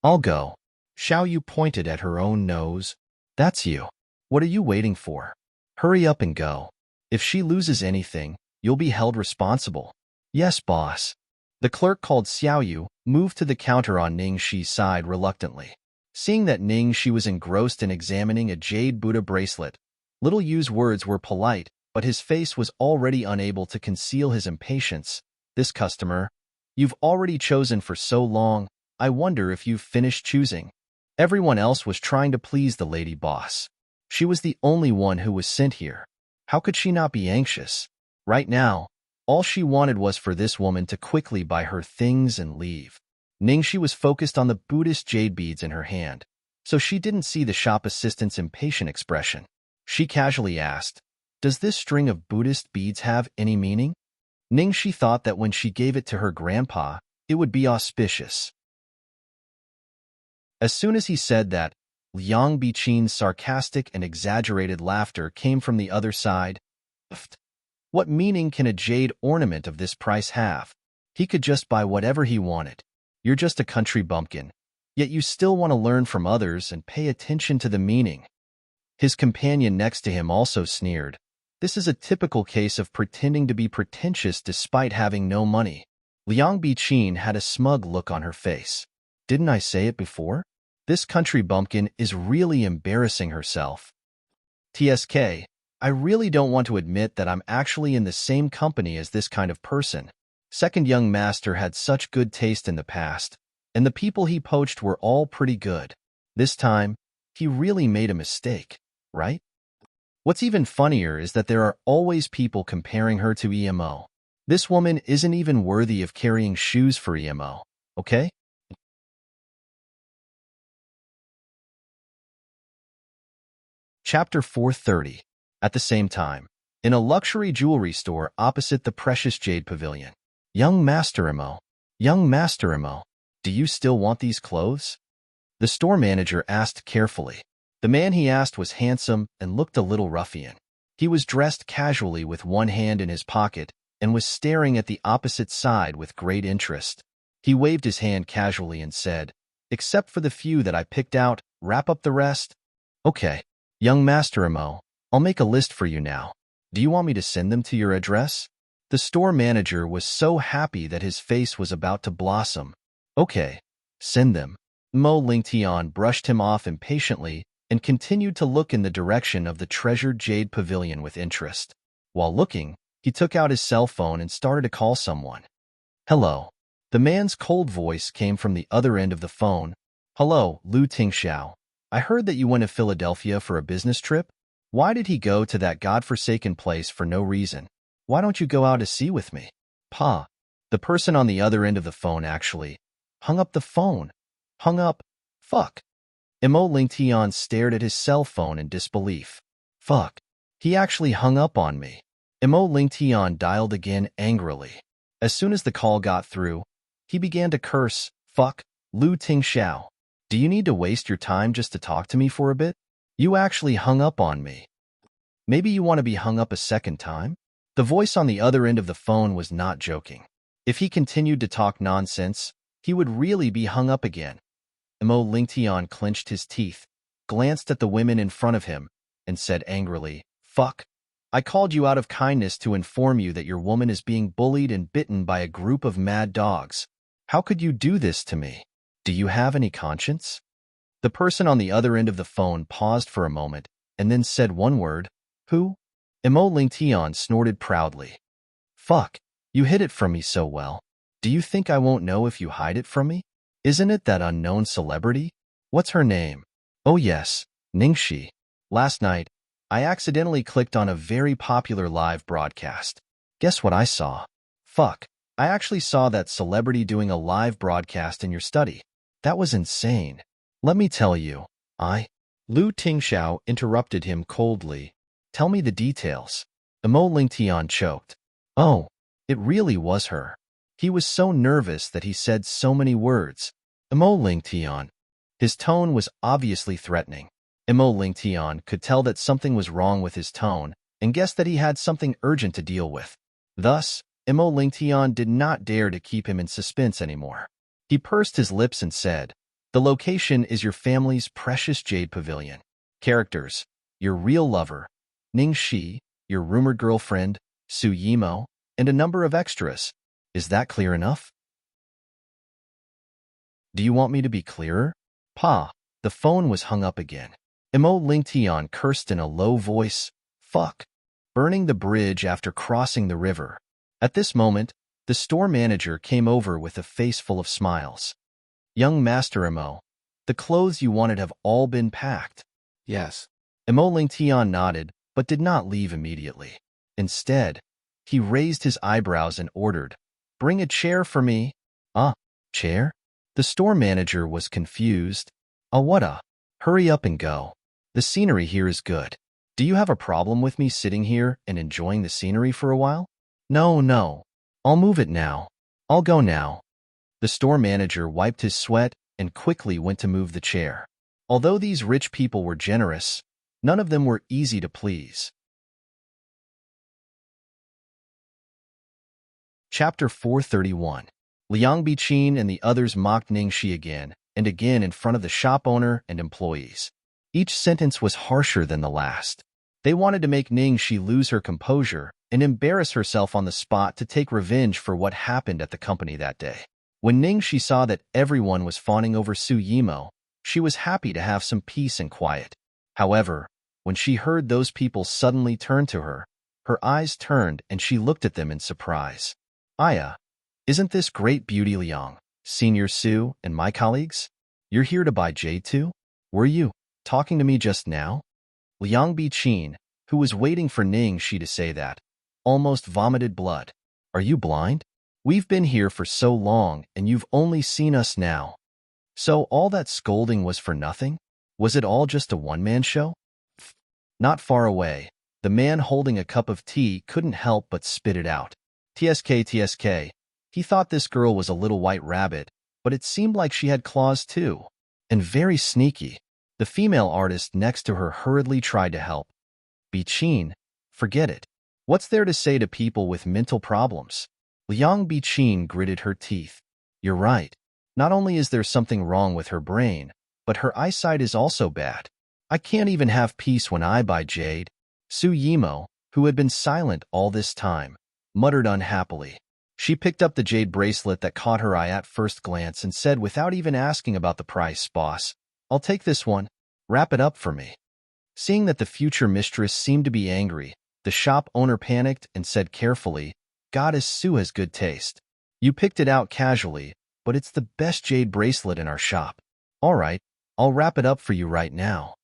I'll go. Xiao Yu pointed at her own nose. That's you. What are you waiting for? Hurry up and go. If she loses anything, you'll be held responsible. Yes, boss. The clerk called Xiao Yu moved to the counter on Ning Shi's side reluctantly. Seeing that Ning Shi was engrossed in examining a jade Buddha bracelet, Little Yu's words were polite, but his face was already unable to conceal his impatience. This customer, you've already chosen for so long, I wonder if you've finished choosing. Everyone else was trying to please the lady boss. She was the only one who was sent here. How could she not be anxious? Right now, all she wanted was for this woman to quickly buy her things and leave. Ningxi was focused on the Buddhist jade beads in her hand, so she didn't see the shop assistant's impatient expression. She casually asked, Does this string of Buddhist beads have any meaning? Ningxi thought that when she gave it to her grandpa, it would be auspicious. As soon as he said that, Liang Biqin's sarcastic and exaggerated laughter came from the other side. What meaning can a jade ornament of this price have? He could just buy whatever he wanted. You're just a country bumpkin, yet you still want to learn from others and pay attention to the meaning. His companion next to him also sneered. This is a typical case of pretending to be pretentious despite having no money. Liang Biqin had a smug look on her face. Didn't I say it before? This country bumpkin is really embarrassing herself. TSK, I really don't want to admit that I'm actually in the same company as this kind of person. Second young master had such good taste in the past, and the people he poached were all pretty good. This time, he really made a mistake, right? What's even funnier is that there are always people comparing her to EMO. This woman isn't even worthy of carrying shoes for EMO, okay? Chapter 430. At the same time, in a luxury jewelry store opposite the precious jade pavilion. Young Master Imo, young Master Imo, do you still want these clothes? The store manager asked carefully. The man he asked was handsome and looked a little ruffian. He was dressed casually with one hand in his pocket and was staring at the opposite side with great interest. He waved his hand casually and said, "Except for the few that I picked out, wrap up the rest." "Okay, young Master Imo, I'll make a list for you now. Do you want me to send them to your address?" The store manager was so happy that his face was about to blossom. "Okay, send them." Mo Lingtian brushed him off impatiently and continued to look in the direction of the treasured jade pavilion with interest. While looking, he took out his cell phone and started to call someone. "Hello." The man's cold voice came from the other end of the phone. "Hello, Lu Tingxiao. I heard that you went to Philadelphia for a business trip. Why did he go to that godforsaken place for no reason? Why don't you go out to sea with me?" "Pa." The person on the other end of the phone actually hung up the phone. Hung up. Fuck. Mo Lingtian stared at his cell phone in disbelief. Fuck. He actually hung up on me. Mo Lingtian dialed again angrily. As soon as the call got through, he began to curse. "Fuck, Lu Tingxiao. Do you need to waste your time just to talk to me for a bit? You actually hung up on me. Maybe you want to be hung up a second time?" The voice on the other end of the phone was not joking. If he continued to talk nonsense, he would really be hung up again. Mo Lingtian clenched his teeth, glanced at the women in front of him, and said angrily, "Fuck. I called you out of kindness to inform you that your woman is being bullied and bitten by a group of mad dogs. How could you do this to me? Do you have any conscience?" The person on the other end of the phone paused for a moment and then said one word, "Who?" Mo Lingtian snorted proudly. "Fuck, you hid it from me so well. Do you think I won't know if you hide it from me? Isn't it that unknown celebrity? What's her name? Oh yes, Ningxi. Last night, I accidentally clicked on a very popular live broadcast. Guess what I saw? Fuck, I actually saw that celebrity doing a live broadcast in your study. That was insane. Let me tell you, Lu Tingxiao interrupted him coldly. "Tell me the details." Mo Lingtian choked. "Oh, it really was her." He was so nervous that he said so many words. Mo Lingtian. His tone was obviously threatening. Mo Lingtian could tell that something was wrong with his tone and guessed that he had something urgent to deal with. Thus, Mo Lingtian did not dare to keep him in suspense anymore. He pursed his lips and said, "The location is your family's precious jade pavilion. Characters, your real lover, Ning Shi, your rumored girlfriend, Su Yimo, and a number of extras. Is that clear enough?" "Do you want me to be clearer?" "Pa." The phone was hung up again. Mo Lingtian cursed in a low voice, "Fuck." Burning the bridge after crossing the river. At this moment, the store manager came over with a face full of smiles. "Young Master Mo, the clothes you wanted have all been packed." Yes. Mo Lingtian nodded, but did not leave immediately. Instead, he raised his eyebrows and ordered, "Bring a chair for me." Chair? The store manager was confused. What a? Hurry up and go. The scenery here is good. Do you have a problem with me sitting here and enjoying the scenery for a while? No. I'll move it now. I'll go now. The store manager wiped his sweat and quickly went to move the chair. Although these rich people were generous, none of them were easy to please. Chapter 431. Liang Biqin and the others mocked Ningxi again and again in front of the shop owner and employees. Each sentence was harsher than the last. They wanted to make Ningxi lose her composure and embarrass herself on the spot to take revenge for what happened at the company that day. When Ningxi saw that everyone was fawning over Su Yimo, she was happy to have some peace and quiet. However, when she heard those people suddenly turn to her, her eyes turned and she looked at them in surprise. Aya, isn't this great beauty Liang, Senior Su, and my colleagues? You're here to buy jade too? Were you talking to me just now? Liang Biqin, who was waiting for Ningxi to say that, almost vomited blood. Are you blind? We've been here for so long and you've only seen us now. So all that scolding was for nothing? Was it all just a one-man show? Not far away, the man holding a cup of tea couldn't help but spit it out. TSK. He thought this girl was a little white rabbit, but it seemed like she had claws too. And very sneaky. The female artist next to her hurriedly tried to help. Biqin, forget it. What's there to say to people with mental problems? Liang Biqin gritted her teeth. You're right. Not only is there something wrong with her brain, but her eyesight is also bad. I can't even have peace when I buy jade. Su Yimo, who had been silent all this time, muttered unhappily. She picked up the jade bracelet that caught her eye at first glance and said without even asking about the price, Boss, I'll take this one. Wrap it up for me. Seeing that the future mistress seemed to be angry, the shop owner panicked and said carefully, Goddess Su has good taste. You picked it out casually, but it's the best jade bracelet in our shop. All right, I'll wrap it up for you right now.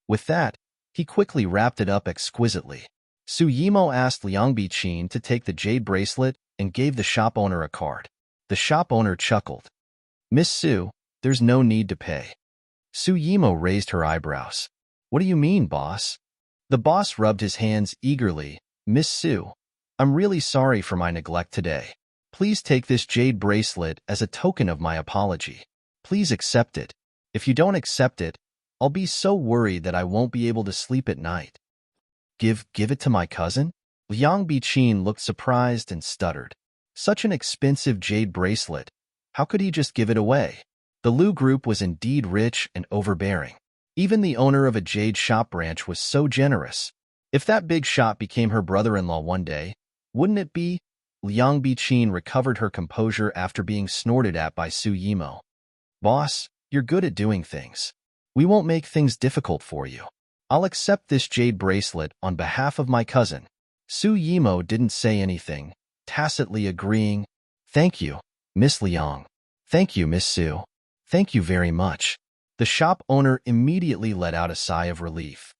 With that, he quickly wrapped it up exquisitely. Su Yimo asked Liang Biqin to take the jade bracelet and gave the shop owner a card. The shop owner chuckled. Miss Su, there's no need to pay. Su Yimo raised her eyebrows. What do you mean, boss? The boss rubbed his hands eagerly. Miss Su, I'm really sorry for my neglect today. Please take this jade bracelet as a token of my apology. Please accept it. If you don't accept it, I'll be so worried that I won't be able to sleep at night. Give it to my cousin? Liang Biqin looked surprised and stuttered. Such an expensive jade bracelet. How could he just give it away? The Lu group was indeed rich and overbearing. Even the owner of a jade shop branch was so generous. If that big shop became her brother-in-law one day, wouldn't it be? Liang Biqin recovered her composure after being snorted at by Su Yimo. Boss, you're good at doing things. We won't make things difficult for you. I'll accept this jade bracelet on behalf of my cousin. Su Yimo didn't say anything, tacitly agreeing. Thank you, Miss Liang. Thank you, Miss Su. Thank you very much. The shop owner immediately let out a sigh of relief.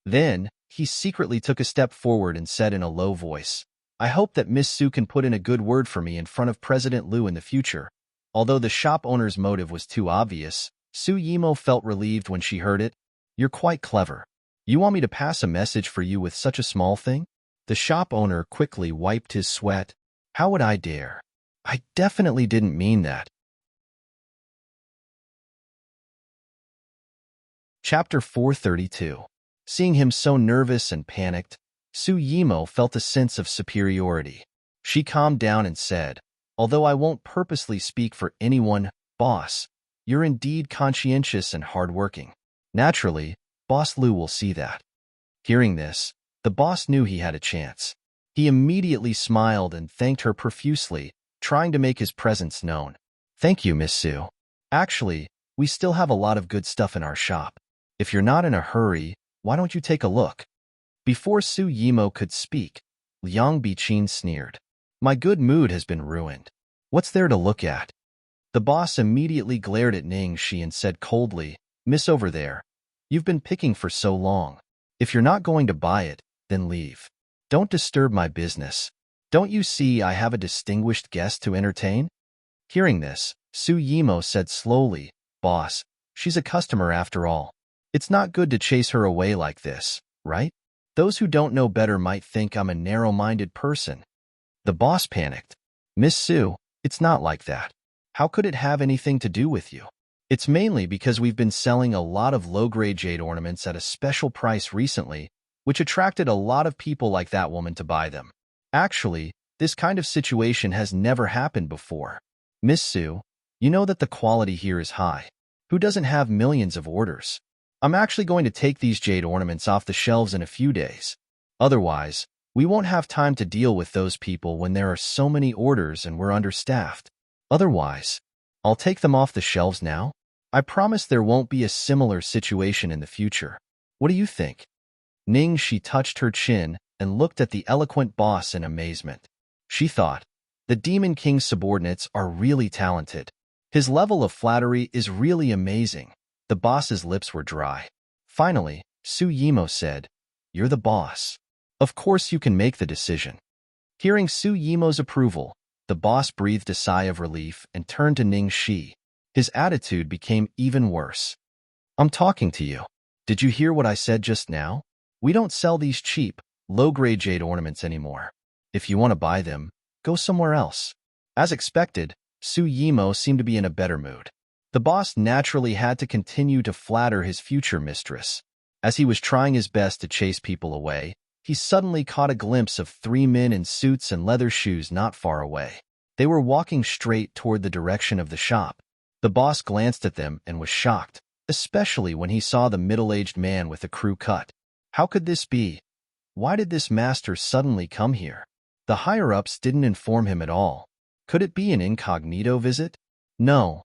Then, he secretly took a step forward and said in a low voice, I hope that Miss Su can put in a good word for me in front of President Lu in the future. Although the shop owner's motive was too obvious, Su Yimo felt relieved when she heard it. You're quite clever. You want me to pass a message for you with such a small thing? The shop owner quickly wiped his sweat. How would I dare? I definitely didn't mean that. Chapter 432. Seeing him so nervous and panicked, Su Yimo felt a sense of superiority. She calmed down and said, Although I won't purposely speak for anyone, boss, you're indeed conscientious and hardworking. Naturally, Boss Lu will see that. Hearing this, the boss knew he had a chance. He immediately smiled and thanked her profusely, trying to make his presence known. Thank you, Miss Su. Actually, we still have a lot of good stuff in our shop. If you're not in a hurry, why don't you take a look? Before Su Yimo could speak, Liang Biqin sneered. My good mood has been ruined. What's there to look at? The boss immediately glared at Ningxi and said coldly, Miss over there, you've been picking for so long. If you're not going to buy it, then leave. Don't disturb my business. Don't you see I have a distinguished guest to entertain? Hearing this, Su Yimo said slowly, Boss, she's a customer after all. It's not good to chase her away like this, right? Those who don't know better might think I'm a narrow-minded person. The boss panicked. Miss Su, it's not like that. How could it have anything to do with you? It's mainly because we've been selling a lot of low-grade jade ornaments at a special price recently, which attracted a lot of people like that woman to buy them. Actually, this kind of situation has never happened before. Miss Su, you know that the quality here is high. Who doesn't have millions of orders? I'm actually going to take these jade ornaments off the shelves in a few days. Otherwise, we won't have time to deal with those people when there are so many orders and we're understaffed. Otherwise, I'll take them off the shelves now. I promise there won't be a similar situation in the future. What do you think? She touched her chin and looked at the eloquent boss in amazement. She thought, the Demon King's subordinates are really talented. His level of flattery is really amazing. The boss's lips were dry. Finally, Yimo said, "You're the boss. Of course you can make the decision." Hearing Yimo's approval, the boss breathed a sigh of relief and turned to Ningxi. His attitude became even worse. "I'm talking to you. Did you hear what I said just now? We don't sell these cheap, low-grade jade ornaments anymore. If you want to buy them, go somewhere else." As expected, Yimo seemed to be in a better mood. The boss naturally had to continue to flatter his future mistress. As he was trying his best to chase people away, he suddenly caught a glimpse of three men in suits and leather shoes not far away. They were walking straight toward the direction of the shop. The boss glanced at them and was shocked, especially when he saw the middle-aged man with a crew cut. How could this be? Why did this master suddenly come here? The higher-ups didn't inform him at all. Could it be an incognito visit? No.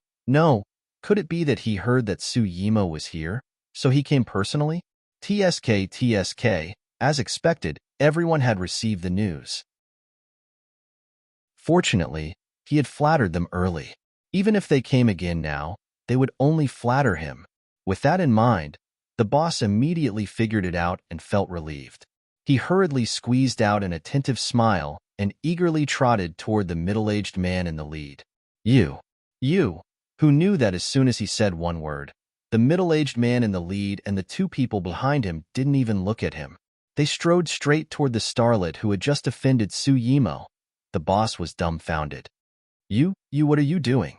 Could it be that he heard that Yimo was here, so he came personally? TSK. As expected, everyone had received the news. Fortunately, he had flattered them early. Even if they came again now, they would only flatter him. With that in mind, the boss immediately figured it out and felt relieved. He hurriedly squeezed out an attentive smile and eagerly trotted toward the middle-aged man in the lead. You, who knew that as soon as he said one word, the middle-aged man in the lead and the two people behind him didn't even look at him. They strode straight toward the starlet who had just offended Yimo. The boss was dumbfounded. You, what are you doing?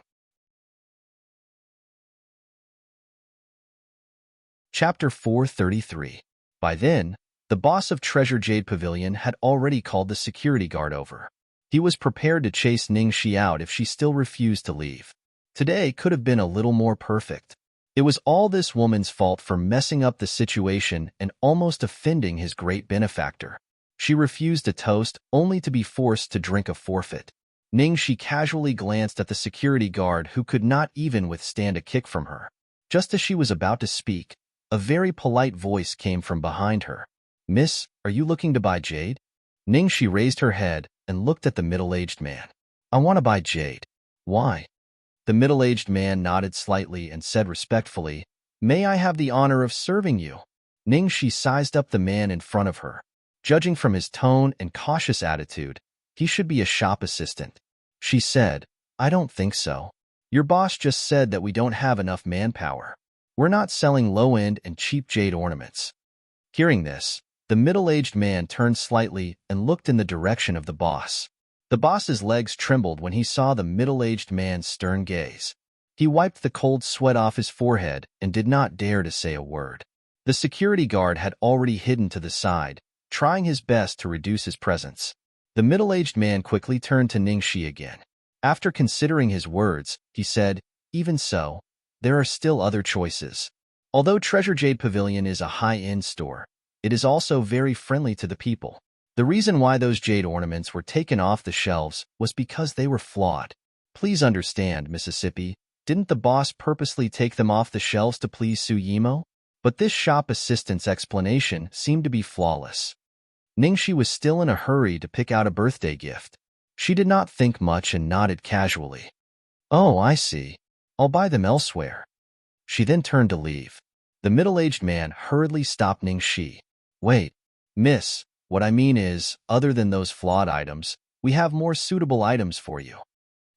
Chapter 433. By then, the boss of Treasure Jade Pavilion had already called the security guard over. He was prepared to chase Ningxi out if she still refused to leave. Today could have been a little more perfect. It was all this woman's fault for messing up the situation and almost offending his great benefactor. She refused a toast only to be forced to drink a forfeit. Ningxi casually glanced at the security guard who could not even withstand a kick from her. Just as she was about to speak, a very polite voice came from behind her. "Miss, are you looking to buy jade?" Ningxi raised her head and looked at the middle-aged man. "I want to buy jade." "Why?" The middle-aged man nodded slightly and said respectfully, "May I have the honor of serving you?" Ningxi sized up the man in front of her. Judging from his tone and cautious attitude, he should be a shop assistant. She said, "I don't think so. Your boss just said that we don't have enough manpower. We're not selling low-end and cheap jade ornaments." Hearing this, the middle-aged man turned slightly and looked in the direction of the boss. The boss's legs trembled when he saw the middle-aged man's stern gaze. He wiped the cold sweat off his forehead and did not dare to say a word. The security guard had already hidden to the side, trying his best to reduce his presence. The middle-aged man quickly turned to Ningxi again. After considering his words, he said, "Even so, there are still other choices. Although Treasure Jade Pavilion is a high-end store, it is also very friendly to the people. The reason why those jade ornaments were taken off the shelves was because they were flawed. Please understand, Mississippi, didn't the boss purposely take them off the shelves to please Yimo?" But this shop assistant's explanation seemed to be flawless. Ningxi was still in a hurry to pick out a birthday gift. She did not think much and nodded casually. "Oh, I see. I'll buy them elsewhere." She then turned to leave. The middle-aged man hurriedly stopped Ningxi. "Wait, miss. What I mean is, other than those flawed items, we have more suitable items for you."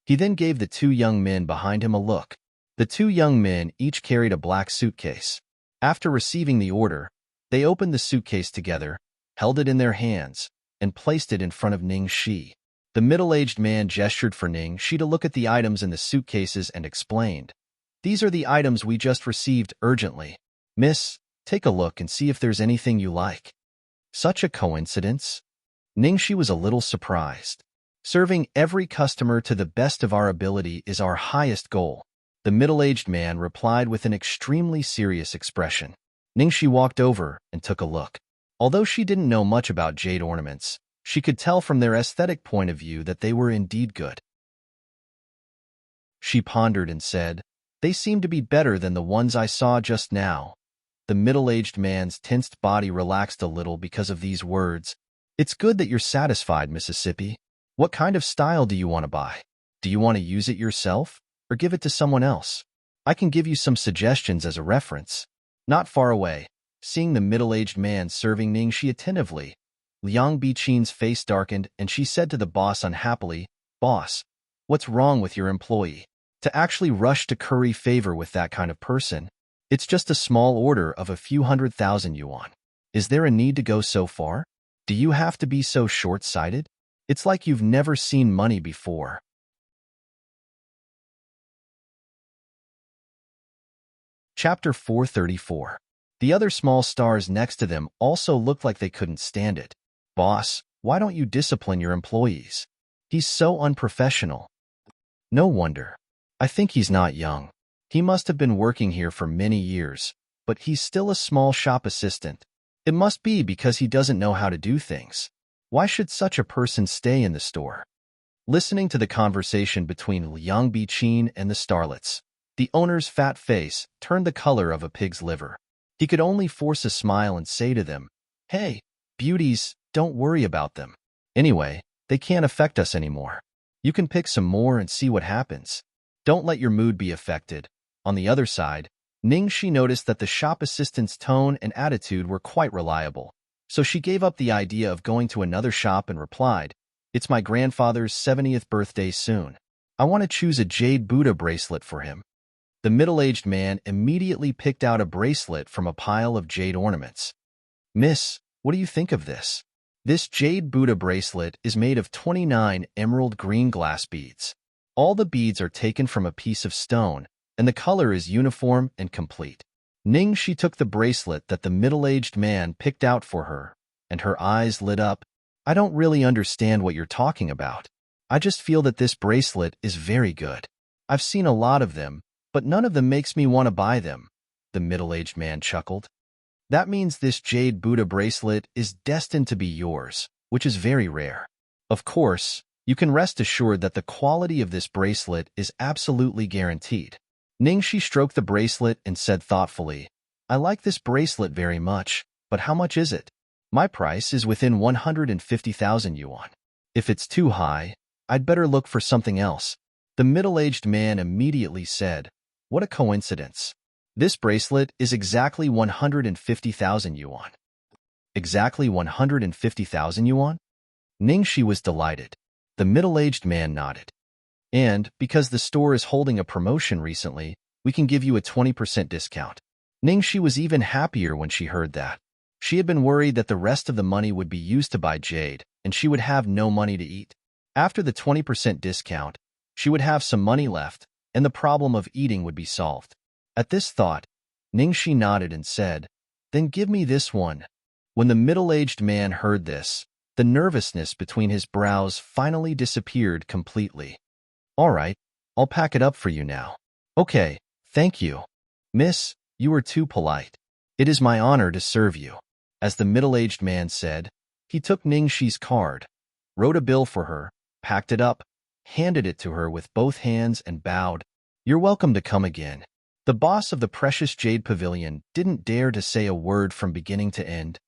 He then gave the two young men behind him a look. The two young men each carried a black suitcase. After receiving the order, they opened the suitcase together, held it in their hands, and placed it in front of Ningxi. The middle-aged man gestured for Ningxi to look at the items in the suitcases and explained, "These are the items we just received urgently. Miss, take a look and see if there's anything you like." Such a coincidence? Ningxi was a little surprised. Serving every customer to the best of our ability is our highest goal. The The middle-aged man replied with an extremely serious expression. Ningxi walked over and took a look. Although she didn't know much about jade ornaments, she could tell from their aesthetic point of view that they were indeed good. She pondered and said, "They seem to be better than the ones I saw just now." The middle-aged man's tensed body relaxed a little because of these words. "It's good that you're satisfied, Mississippi. What kind of style do you want to buy? Do you want to use it yourself or give it to someone else? I can give you some suggestions as a reference." Not far away, seeing the middle-aged man serving Ningxi attentively, Liang Biqin's face darkened and she said to the boss unhappily, "Boss, what's wrong with your employee? To actually rush to curry favor with that kind of person? It's just a small order of a few 100,000 yuan. Is there a need to go so far? Do you have to be so short-sighted? It's like you've never seen money before." Chapter 434. The other small stars next to them also looked like they couldn't stand it. "Boss, why don't you discipline your employees? He's so unprofessional." "No wonder. I think he's not young. He must have been working here for many years, but he's still a small shop assistant. It must be because he doesn't know how to do things. Why should such a person stay in the store?" Listening to the conversation between Liang Biqin and the starlets, the owner's fat face turned the color of a pig's liver. He could only force a smile and say to them, "Hey, beauties, don't worry about them. Anyway, they can't affect us anymore. You can pick some more and see what happens. Don't let your mood be affected." On the other side, Ningxi noticed that the shop assistant's tone and attitude were quite reliable, so she gave up the idea of going to another shop and replied, "It's my grandfather's 70th birthday soon. I want to choose a jade Buddha bracelet for him." The middle-aged man immediately picked out a bracelet from a pile of jade ornaments. "Miss, what do you think of this? This jade Buddha bracelet is made of 29 emerald green glass beads. All the beads are taken from a piece of stone, and the color is uniform and complete." Ningxi took the bracelet that the middle-aged man picked out for her, and her eyes lit up. "I don't really understand what you're talking about. I just feel that this bracelet is very good. I've seen a lot of them, but none of them makes me want to buy them." The middle-aged man chuckled. "That means this jade Buddha bracelet is destined to be yours, which is very rare. Of course, you can rest assured that the quality of this bracelet is absolutely guaranteed." Ningxi stroked the bracelet and said thoughtfully, "I like this bracelet very much, but how much is it? My price is within 150,000 yuan. If it's too high, I'd better look for something else." The middle-aged man immediately said, "What a coincidence. This bracelet is exactly 150,000 yuan. Exactly 150,000 yuan? Ningxi was delighted. The middle-aged man nodded. "And, because the store is holding a promotion recently, we can give you a 20% discount." Ningxi was even happier when she heard that. She had been worried that the rest of the money would be used to buy jade, and she would have no money to eat. After the 20% discount, she would have some money left, and the problem of eating would be solved. At this thought, Ningxi nodded and said, "Then give me this one." When the middle-aged man heard this, the nervousness between his brows finally disappeared completely. "All right, I'll pack it up for you now." "Okay, thank you. Miss, you are too polite. It is my honor to serve you." As the middle-aged man said, he took Ningxi's card, wrote a bill for her, packed it up, handed it to her with both hands and bowed. "You're welcome to come again." The boss of the precious jade pavilion didn't dare to say a word from beginning to end.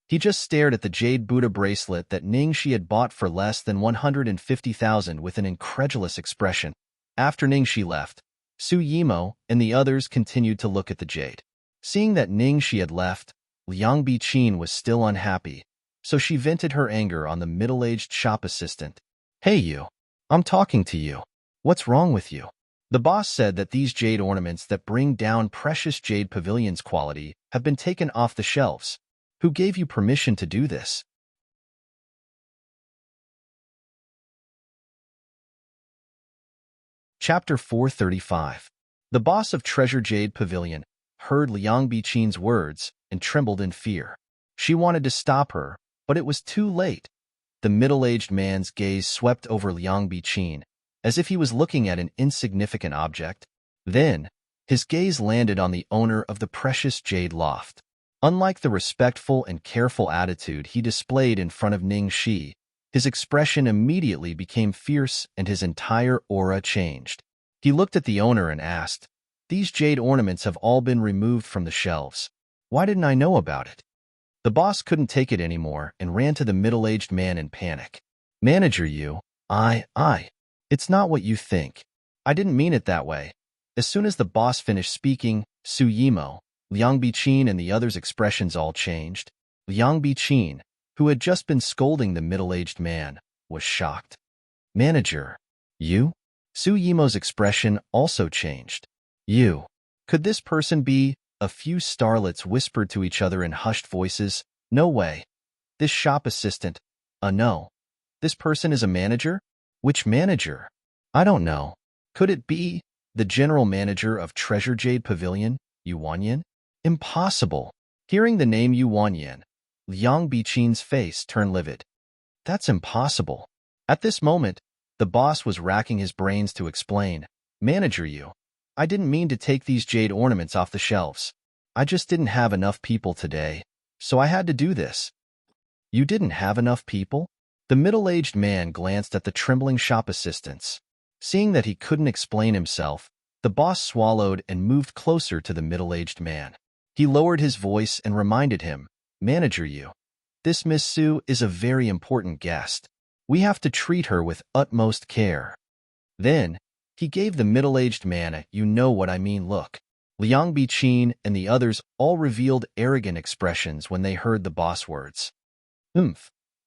He just stared at the jade Buddha bracelet that Ningxi had bought for less than 150,000 with an incredulous expression. After Ningxi left, Su Yimo and the others continued to look at the jade. Seeing that Ningxi had left, Liang Biqin was still unhappy, so she vented her anger on the middle-aged shop assistant. "Hey you, I'm talking to you. What's wrong with you?" The boss said that these jade ornaments that bring down precious jade pavilion's quality have been taken off the shelves. Who gave you permission to do this? Chapter 435. The boss of Treasure Jade Pavilion heard Liang Biqin's words and trembled in fear. She wanted to stop her, but it was too late. The middle-aged man's gaze swept over Liang Biqin, as if he was looking at an insignificant object. Then, his gaze landed on the owner of the precious jade loft. Unlike the respectful and careful attitude he displayed in front of Ning Shi, his expression immediately became fierce and his entire aura changed. He looked at the owner and asked, "These jade ornaments have all been removed from the shelves. Why didn't I know about it?" The boss couldn't take it anymore and ran to the middle-aged man in panic. "Manager, it's not what you think. I didn't mean it that way." As soon as the boss finished speaking, Su Yimo, Liang Biqin and the others' expressions all changed. Liang Biqin, who had just been scolding the middle-aged man, was shocked. "Manager, you?" Su Yimo's expression also changed. "You? Could this person be?" A few starlets whispered to each other in hushed voices. "No way. This shop assistant. No. This person is a manager? Which manager? I don't know. Could it be the general manager of Treasure Jade Pavilion, Yu Wanyan?" "Impossible." Hearing the name Yu Wanyan, Liang Biqin's face turned livid. "That's impossible." At this moment, the boss was racking his brains to explain. "Manager, I didn't mean to take these jade ornaments off the shelves. I just didn't have enough people today, so I had to do this." "You didn't have enough people?" The middle-aged man glanced at the trembling shop assistants. Seeing that he couldn't explain himself, the boss swallowed and moved closer to the middle-aged man. He lowered his voice and reminded him, "Manager, this Miss Su is a very important guest. We have to treat her with utmost care." Then, he gave the middle-aged man a you-know-what-I-mean look. Liang Biqin and the others all revealed arrogant expressions when they heard the boss words.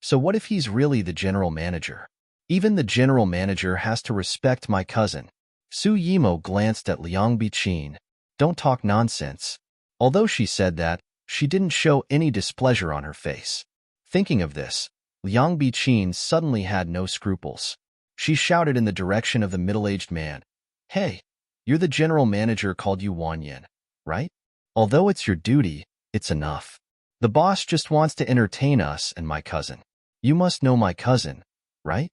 So what if he's really the general manager? Even the general manager has to respect my cousin. Su Yimo glanced at Liang Biqin. "Don't talk nonsense." Although she said that, she didn't show any displeasure on her face. Thinking of this, Liang Biqin suddenly had no scruples. She shouted in the direction of the middle-aged man, "Hey, you're the general manager called Yu Wanyan, right? Although it's your duty, it's enough. The boss just wants to entertain us and my cousin. You must know my cousin, right?"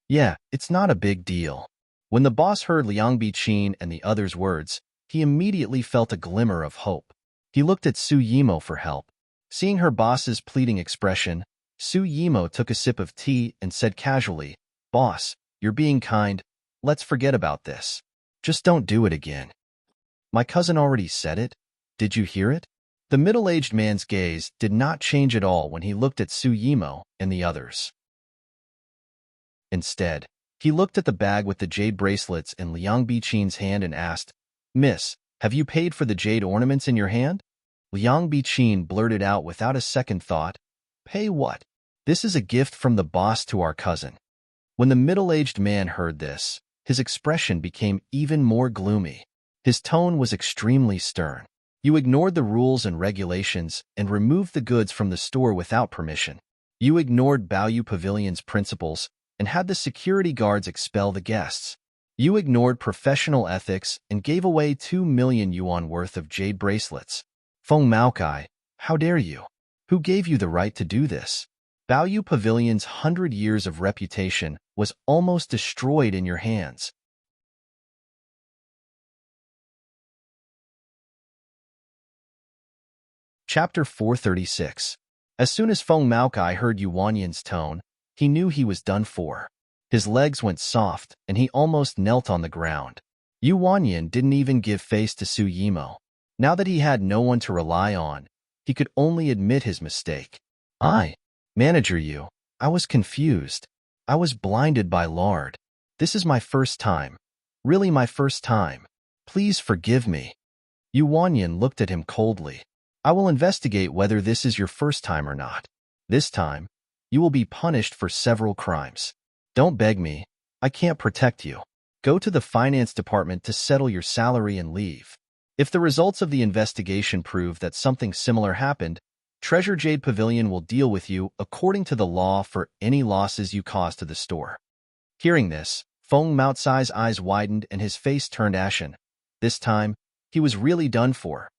"Yeah, it's not a big deal." When the boss heard Liang Biqin and the others' words, he immediately felt a glimmer of hope. He looked at Su Yimo for help. Seeing her boss's pleading expression, Su Yimo took a sip of tea and said casually, "Boss, you're being kind. Let's forget about this. Just don't do it again." "My cousin already said it. Did you hear it?" The middle-aged man's gaze did not change at all when he looked at Su Yimo and the others. Instead, he looked at the bag with the jade bracelets in Liang Biqin's hand and asked, "Miss, have you paid for the jade ornaments in your hand?" Liang Biqin blurted out without a second thought, "Pay what? This is a gift from the boss to our cousin." When the middle-aged man heard this, his expression became even more gloomy. His tone was extremely stern. "You ignored the rules and regulations and removed the goods from the store without permission. You ignored Baoyu Pavilion's principles and had the security guards expel the guests. You ignored professional ethics and gave away 2 million yuan worth of jade bracelets. Feng Maokai, how dare you? Who gave you the right to do this? Baoyu Pavilion's 100 years of reputation was almost destroyed in your hands." Chapter 436. As soon as Feng Maokai heard Yu Wanyan's tone, he knew he was done for. His legs went soft, and he almost knelt on the ground. Yu Wanyan didn't even give face to Su Yimo. Now that he had no one to rely on, he could only admit his mistake. Manager I was confused. I was blinded by lard. This is my first time. Really my first time. Please forgive me." Yu Wanyan looked at him coldly. "I will investigate whether this is your first time or not. This time, you will be punished for several crimes. Don't beg me. I can't protect you. Go to the finance department to settle your salary and leave. If the results of the investigation prove that something similar happened, Treasure Jade Pavilion will deal with you according to the law for any losses you cause to the store." Hearing this, Feng Maotsai's eyes widened and his face turned ashen. This time, he was really done for.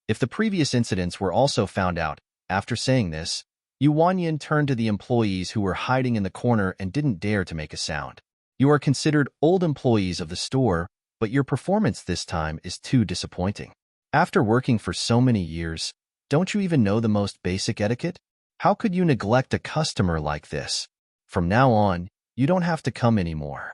If the previous incidents were also found out, after saying this, Yu Wanyan turned to the employees who were hiding in the corner and didn't dare to make a sound. You are considered old employees of the store, but your performance this time is too disappointing. After working for so many years, don't you even know the most basic etiquette? How could you neglect a customer like this? From now on, you don't have to come anymore.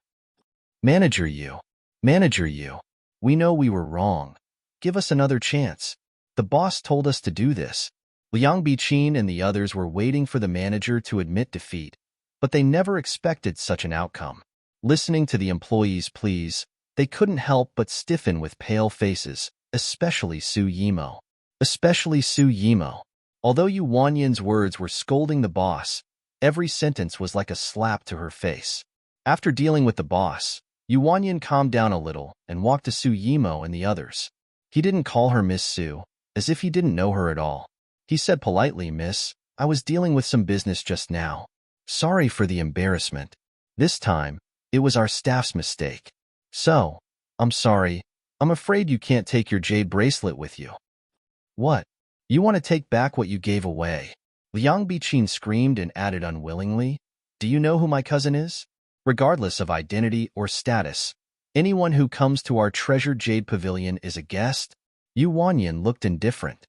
Manager you. Manager you. We know we were wrong. Give us another chance. The boss told us to do this. Liang Biqin and the others were waiting for the manager to admit defeat, but they never expected such an outcome. Listening to the employees' pleas, they couldn't help but stiffen with pale faces, especially Su Yimo. Especially Su Yimo. Although Yu Wanyan's words were scolding the boss, every sentence was like a slap to her face. After dealing with the boss, Yu Wanyan calmed down a little and walked to Su Yimo and the others. He didn't call her Miss Su, as if he didn't know her at all. He said politely, "Miss, I was dealing with some business just now. Sorry for the embarrassment. This time, it was our staff's mistake. So, I'm sorry. I'm afraid you can't take your jade bracelet with you." What? You want to take back what you gave away? Liang Biqin screamed and added unwillingly, "Do you know who my cousin is? Regardless of identity or status, anyone who comes to our treasured jade pavilion is a guest." Yu Wanyan looked indifferent.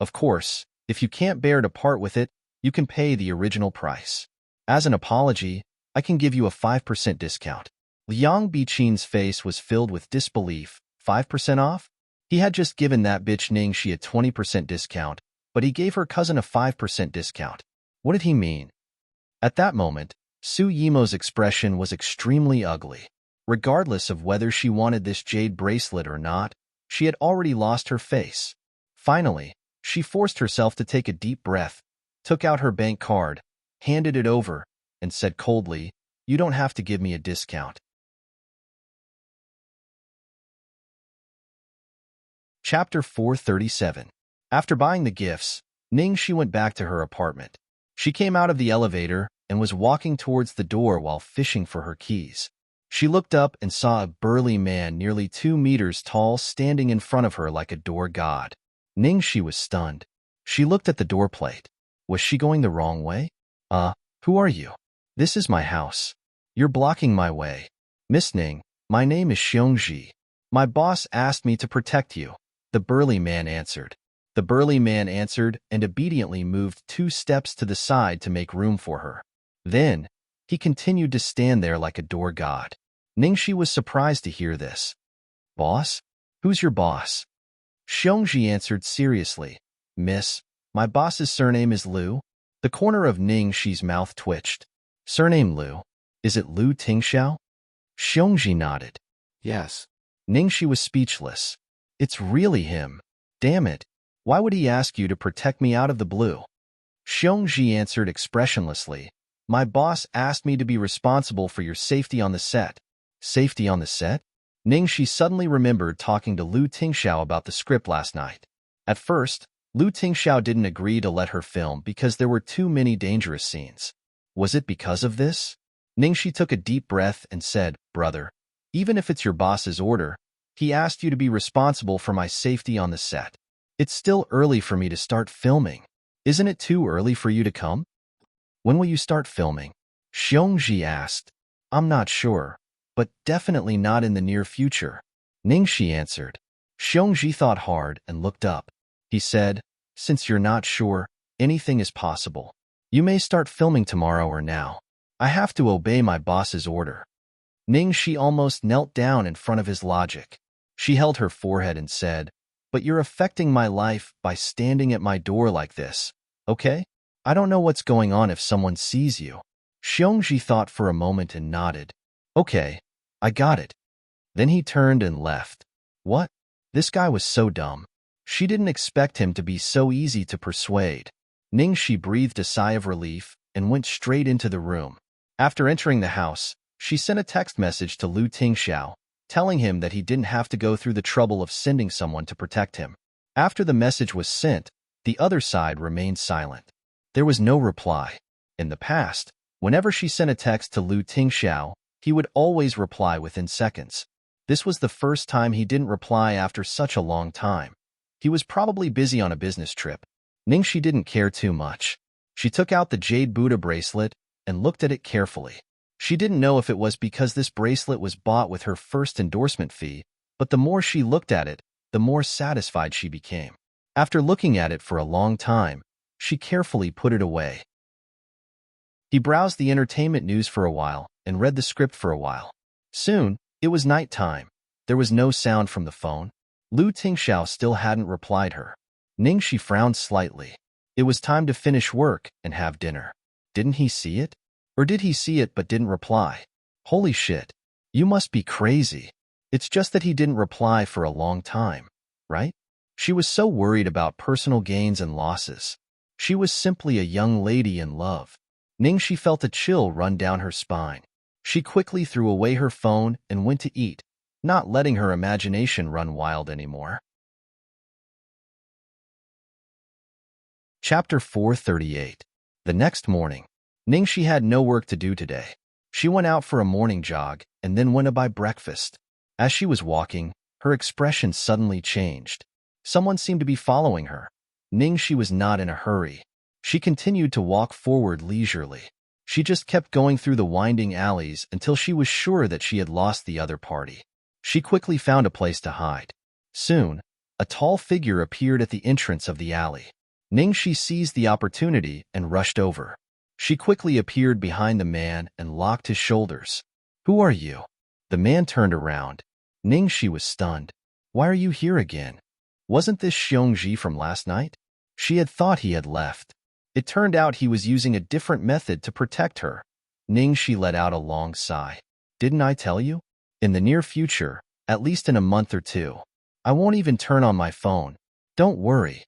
"Of course, if you can't bear to part with it, you can pay the original price. As an apology, I can give you a 5% discount." Liang Biqin's face was filled with disbelief. 5% off? He had just given that bitch Ningxi a 20% discount, but he gave her cousin a 5% discount. What did he mean? At that moment, Su Yimo's expression was extremely ugly. Regardless of whether she wanted this jade bracelet or not, she had already lost her face. Finally, she forced herself to take a deep breath, took out her bank card, handed it over, and said coldly, "You don't have to give me a discount." Chapter 437. After buying the gifts, Ningxi went back to her apartment. She came out of the elevator and was walking towards the door while fishing for her keys. She looked up and saw a burly man nearly 2 meters tall standing in front of her like a door god. Ningxi was stunned. She looked at the door plate. Was she going the wrong way? Who are you? This is my house. You're blocking my way. Miss Ning, my name is Xiongji. My boss asked me to protect you. The burly man answered. The burly man answered and obediently moved 2 steps to the side to make room for her. Then, he continued to stand there like a door god. Ningxi was surprised to hear this. "Boss? Who's your boss?" Xiongji answered seriously. "Miss, my boss's surname is Liu." The corner of Ningxi's mouth twitched. "Surname Liu? Is it Liu Tingxiao?" Xiongji nodded. Yes. Ningxi was speechless. "It's really him. Damn it. Why would he ask you to protect me out of the blue?" Xiongji answered expressionlessly. "My boss asked me to be responsible for your safety on the set." Safety on the set? Ningxi suddenly remembered talking to Liu Tingxiao about the script last night. At first, Liu Tingxiao didn't agree to let her film because there were too many dangerous scenes. Was it because of this? Ningxi took a deep breath and said, "Brother, even if it's your boss's order, he asked you to be responsible for my safety on the set. It's still early for me to start filming. Isn't it too early for you to come?" "When will you start filming?" Xiongji asked. "I'm not sure, but definitely not in the near future," Ningxi answered. Xiongji thought hard and looked up. He said, "Since you're not sure, anything is possible. You may start filming tomorrow or now. I have to obey my boss's order." Ningxi almost knelt down in front of his logic. She held her forehead and said, "But you're affecting my life by standing at my door like this, okay? I don't know what's going on if someone sees you." Xiongji thought for a moment and nodded. "Okay, I got it." Then he turned and left. What? This guy was so dumb. She didn't expect him to be so easy to persuade. Ningxi breathed a sigh of relief and went straight into the room. After entering the house, she sent a text message to Liu Tingxiao, telling him that he didn't have to go through the trouble of sending someone to protect him. After the message was sent, the other side remained silent. There was no reply. In the past, whenever she sent a text to Liu Tingxiao, he would always reply within seconds. This was the first time he didn't reply after such a long time. He was probably busy on a business trip. Ningxi didn't care too much. She took out the jade Buddha bracelet and looked at it carefully. She didn't know if it was because this bracelet was bought with her first endorsement fee, but the more she looked at it, the more satisfied she became. After looking at it for a long time, she carefully put it away. He browsed the entertainment news for a while and read the script for a while. Soon, it was night time. There was no sound from the phone. Lu Tingxiao still hadn't replied her. Ningxi frowned slightly. It was time to finish work and have dinner. Didn't he see it? Or did he see it but didn't reply? Holy shit. You must be crazy. It's just that he didn't reply for a long time, right? She was so worried about personal gains and losses. She was simply a young lady in love. Ningxi felt a chill run down her spine. She quickly threw away her phone and went to eat, not letting her imagination run wild anymore. Chapter 438. The next morning, Ningxi had no work to do today. She went out for a morning jog and then went to buy breakfast. As she was walking, her expression suddenly changed. Someone seemed to be following her. Ningxi was not in a hurry. She continued to walk forward leisurely. She just kept going through the winding alleys until she was sure that she had lost the other party. She quickly found a place to hide. Soon, a tall figure appeared at the entrance of the alley. Ningxi seized the opportunity and rushed over. She quickly appeared behind the man and locked his shoulders. "Who are you?" The man turned around. Ningxi was stunned. "Why are you here again? Wasn't this Xiongji from last night?" She had thought he had left. It turned out he was using a different method to protect her. Ningxi let out a long sigh. "Didn't I tell you? In the near future, at least in a month or two, I won't even turn on my phone. Don't worry."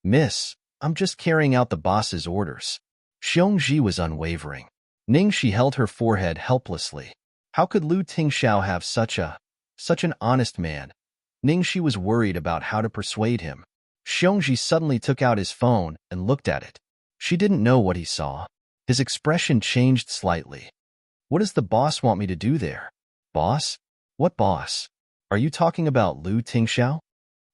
"Miss, I'm just carrying out the boss's orders." Xiongji was unwavering. Ningxi held her forehead helplessly. How could Lu Tingxiao have such an honest man? Ningxi was worried about how to persuade him. Xiongji suddenly took out his phone and looked at it. She didn't know what he saw. His expression changed slightly. "What does the boss want me to do there?" "Boss? What boss? Are you talking about Lu Tingxiao?"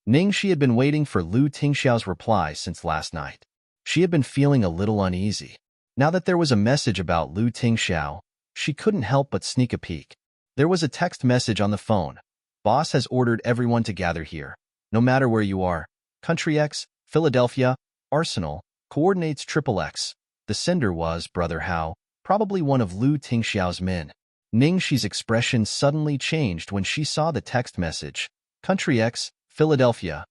Ningxi had been waiting for Lu Tingxiao's reply since last night. She had been feeling a little uneasy. Now that there was a message about Lu Tingxiao, she couldn't help but sneak a peek. There was a text message on the phone. "Boss has ordered everyone to gather here. No matter where you are. Country X, Philadelphia, Arsenal, coordinates XXX. The sender was Brother Hao, probably one of Lu Tingxiao's men. Ningxi's expression suddenly changed when she saw the text message. Country X, Philadelphia.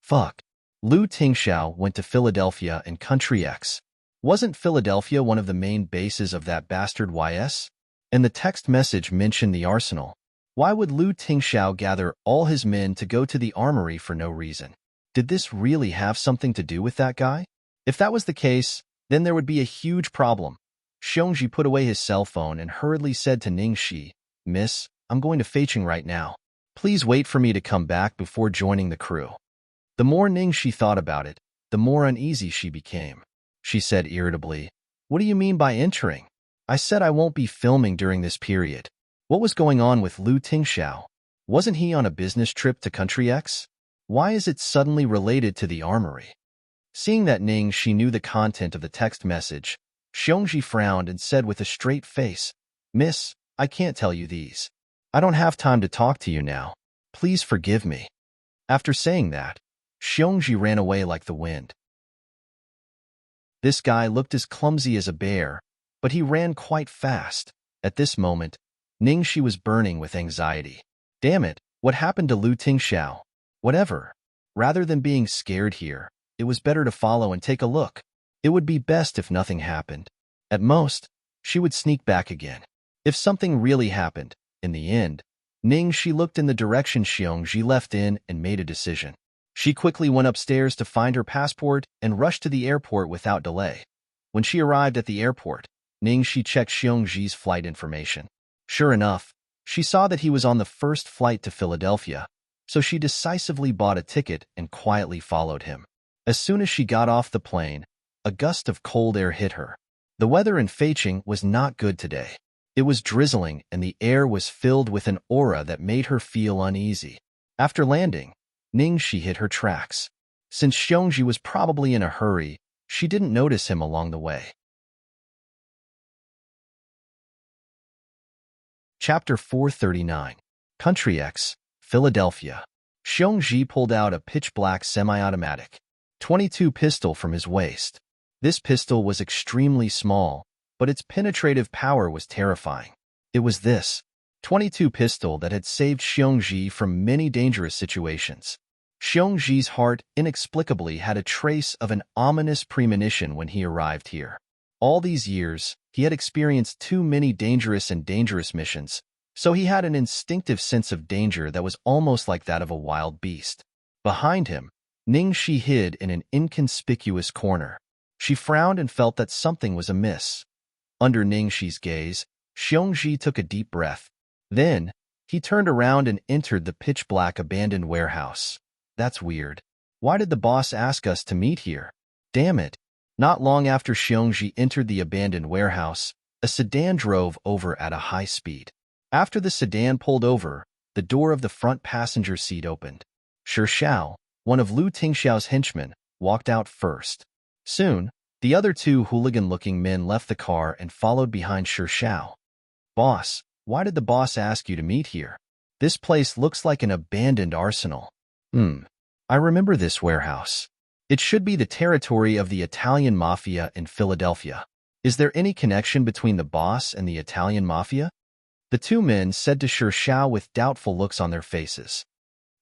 Fuck. Lu Tingxiao went to Philadelphia and Country X. Wasn't Philadelphia one of the main bases of that bastard YS? And the text message mentioned the arsenal. Why would Lu Tingxiao gather all his men to go to the armory for no reason? Did this really have something to do with that guy? If that was the case, then there would be a huge problem. Xiongji put away his cell phone and hurriedly said to Ningxi, "Miss, I'm going to Feicheng right now. Please wait for me to come back before joining the crew." The more Ningxi thought about it, the more uneasy she became. She said irritably, "What do you mean by entering? I said I won't be filming during this period." What was going on with Lu Tingxiao? Wasn't he on a business trip to Country X? Why is it suddenly related to the armory? Seeing that Ningxi knew the content of the text message, Xiongji frowned and said with a straight face, "Miss, I can't tell you these. I don't have time to talk to you now. Please forgive me." After saying that, Xiongji ran away like the wind. This guy looked as clumsy as a bear, but he ran quite fast. At this moment, Ningxi was burning with anxiety. Damn it, what happened to Lu Tingxiao? Whatever. Rather than being scared here, it was better to follow and take a look. It would be best if nothing happened. At most, she would sneak back again. If something really happened, in the end, Ningxi looked in the direction Xiongji left in and made a decision. She quickly went upstairs to find her passport and rushed to the airport without delay. When she arrived at the airport, Ningxi checked Xiongji's flight information. Sure enough, she saw that he was on the first flight to Philadelphia, so she decisively bought a ticket and quietly followed him. As soon as she got off the plane, a gust of cold air hit her. The weather in Feicheng was not good today. It was drizzling and the air was filled with an aura that made her feel uneasy. After landing, Ningxi hit her tracks. Since Xiongji was probably in a hurry, she didn't notice him along the way. Chapter 439. Country X, Philadelphia. Xiongji pulled out a pitch-black semi-automatic .22 pistol from his waist. This pistol was extremely small, but its penetrative power was terrifying. It was this .22 pistol that had saved Xiongji from many dangerous situations. Xiongji's heart inexplicably had a trace of an ominous premonition when he arrived here. All these years, he had experienced too many dangerous missions, so he had an instinctive sense of danger that was almost like that of a wild beast. Behind him, Ningxi hid in an inconspicuous corner. She frowned and felt that something was amiss. Under Ningxi's gaze, Xiongji took a deep breath. Then, he turned around and entered the pitch-black abandoned warehouse. That's weird. Why did the boss ask us to meet here? Damn it. Not long after Xiongji entered the abandoned warehouse, a sedan drove over at a high speed. After the sedan pulled over, the door of the front passenger seat opened. Shi Xiao, one of Lu Tingxiao's henchmen, walked out first. Soon, the other two hooligan-looking men left the car and followed behind Shi Xiao. Boss, why did the boss ask you to meet here? This place looks like an abandoned arsenal. I remember this warehouse. It should be the territory of the Italian Mafia in Philadelphia. Is there any connection between the boss and the Italian Mafia? The two men said to Shi Xiao with doubtful looks on their faces.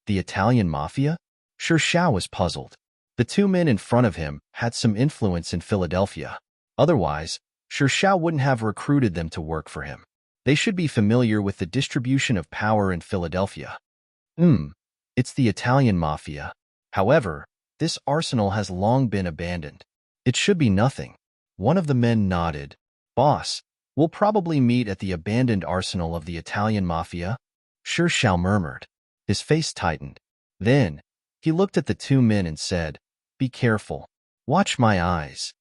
The Italian Mafia? Shi Xiao was puzzled. The two men in front of him had some influence in Philadelphia. Otherwise, Shi Xiao wouldn't have recruited them to work for him. They should be familiar with the distribution of power in Philadelphia. It's the Italian Mafia. However, this arsenal has long been abandoned. It should be nothing. One of the men nodded. Boss, we'll probably meet at the abandoned arsenal of the Italian Mafia. Shi Xiao murmured. His face tightened. Then, he looked at the two men and said, Be careful. Watch my eyes.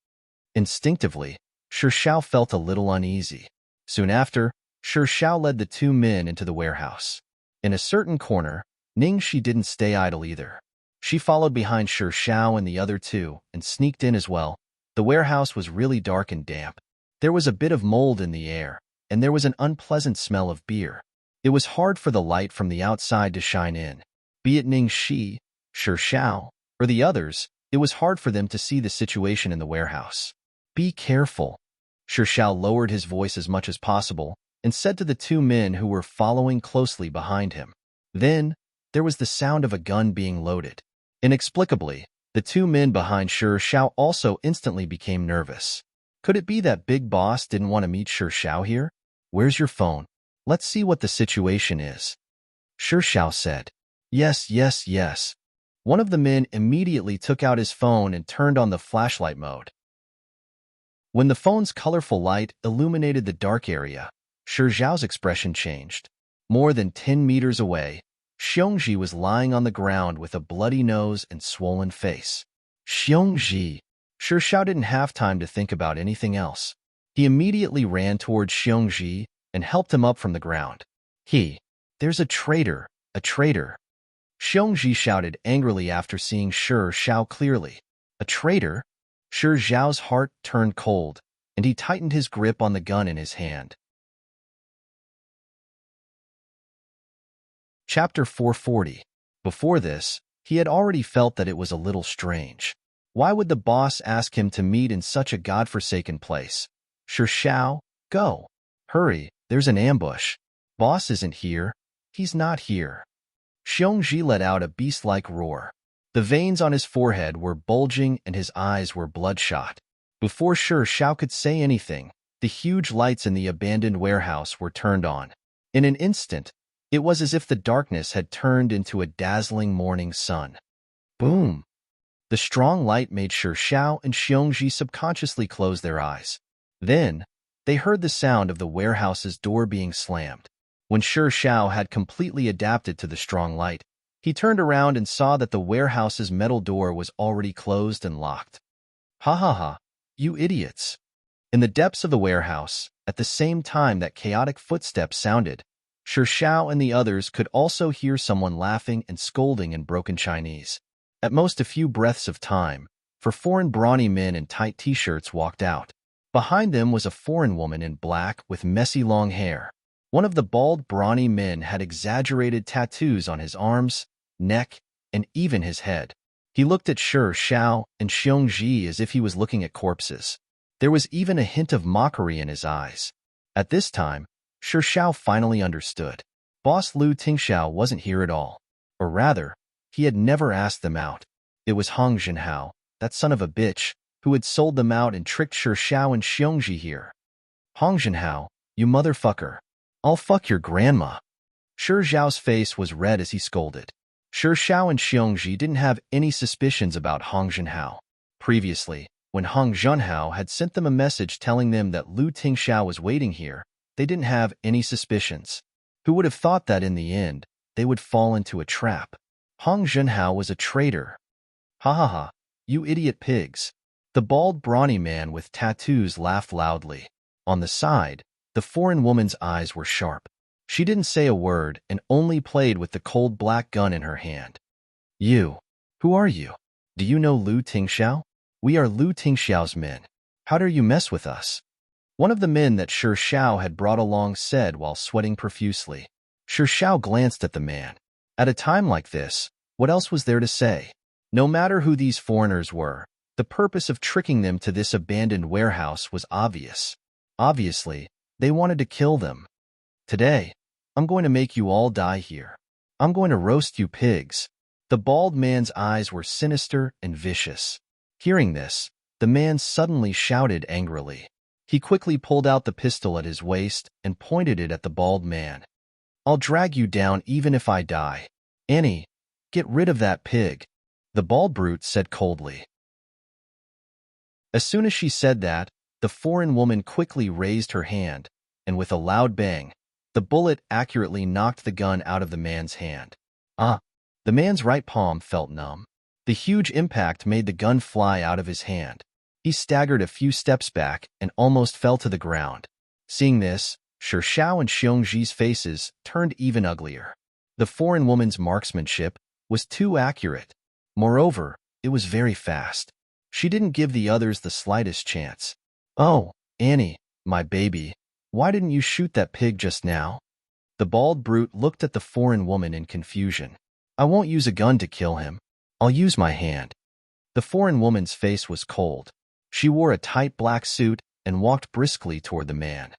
Instinctively, Shi Xiao felt a little uneasy. Soon after, Shi Xiao led the two men into the warehouse. In a certain corner, Ningxi didn't stay idle either. She followed behind Shi Xiao and the other two and sneaked in as well. The warehouse was really dark and damp. There was a bit of mold in the air, and there was an unpleasant smell of beer. It was hard for the light from the outside to shine in. Be it Ningxi, Shi Xiao, or the others, it was hard for them to see the situation in the warehouse. Be careful. Shi Xiao lowered his voice as much as possible and said to the two men who were following closely behind him. Then, there was the sound of a gun being loaded. Inexplicably, the two men behind Shi Xiao also instantly became nervous. Could it be that Big Boss didn't want to meet Shi Xiao here? Where's your phone? Let's see what the situation is. Shi Xiao said. Yes. One of the men immediately took out his phone and turned on the flashlight mode. When the phone's colorful light illuminated the dark area, Shi Xiao's expression changed. More than 10 meters away, Xiongji was lying on the ground with a bloody nose and swollen face. Xiongji! Shi Xiao didn't have time to think about anything else. He immediately ran towards Xiongji and helped him up from the ground. There's a traitor, a traitor. Xiongji shouted angrily after seeing Shi Xiao clearly. A traitor? Shi Xiao's heart turned cold, and he tightened his grip on the gun in his hand. Chapter 440. Before this, he had already felt that it was a little strange. Why would the boss ask him to meet in such a godforsaken place? Shi Xiao, go. Hurry, there's an ambush. Boss isn't here. He's not here. Xiongji let out a beast-like roar. The veins on his forehead were bulging and his eyes were bloodshot. Before Shi Xiao could say anything, the huge lights in the abandoned warehouse were turned on. In an instant, it was as if the darkness had turned into a dazzling morning sun. Boom! The strong light made Shi Xiao and Xiongji subconsciously close their eyes. Then, they heard the sound of the warehouse's door being slammed. When Shi Xiao had completely adapted to the strong light, he turned around and saw that the warehouse's metal door was already closed and locked. Ha, you idiots! In the depths of the warehouse, at the same time that chaotic footsteps sounded, Shi Xiao and the others could also hear someone laughing and scolding in broken Chinese. At most a few breaths of time, for foreign brawny men in tight t-shirts walked out. Behind them was a foreign woman in black with messy long hair. One of the bald, brawny men had exaggerated tattoos on his arms, neck, and even his head. He looked at Shi Xiao and Xiongji as if he was looking at corpses. There was even a hint of mockery in his eyes. At this time, Shi Xiao finally understood. Boss Lu Tingxiao wasn't here at all. Or rather, he had never asked them out. It was Hong Jinhao, that son of a bitch, who had sold them out and tricked Shi Xiao and Xiongji here. Hong Jinhao, you motherfucker. I'll fuck your grandma. Shi Xiao's face was red as he scolded. Shi Xiao and Xiongji didn't have any suspicions about Hong Jinhao. Previously, when Hong Jinhao had sent them a message telling them that Lu Tingxiao was waiting here, they didn't have any suspicions. Who would have thought that in the end, they would fall into a trap? Hong Jinhao was a traitor. Ha ha ha, you idiot pigs. The bald, brawny man with tattoos laughed loudly. On the side, the foreign woman's eyes were sharp. She didn't say a word and only played with the cold black gun in her hand. You. Who are you? Do you know Lu Tingxiao? We are Lu Tingxiao's men. How dare you mess with us? One of the men that Shi Xiao had brought along said while sweating profusely. Shi Xiao glanced at the man. At a time like this, what else was there to say? No matter who these foreigners were, the purpose of tricking them to this abandoned warehouse was obvious. Obviously, they wanted to kill them. Today, I'm going to make you all die here. I'm going to roast you pigs. The bald man's eyes were sinister and vicious. Hearing this, the man suddenly shouted angrily. He quickly pulled out the pistol at his waist and pointed it at the bald man. I'll drag you down even if I die. Annie, get rid of that pig, the bald brute said coldly. As soon as she said that, the foreign woman quickly raised her hand, and with a loud bang, the bullet accurately knocked the gun out of the man's hand. The man's right palm felt numb. The huge impact made the gun fly out of his hand. He staggered a few steps back and almost fell to the ground. Seeing this, Shi Xiao and Xiongji's faces turned even uglier. The foreign woman's marksmanship was too accurate. Moreover, it was very fast. She didn't give the others the slightest chance. Oh, Annie, my baby, why didn't you shoot that pig just now? The bald brute looked at the foreign woman in confusion. I won't use a gun to kill him. I'll use my hand. The foreign woman's face was cold. She wore a tight black suit and walked briskly toward the man.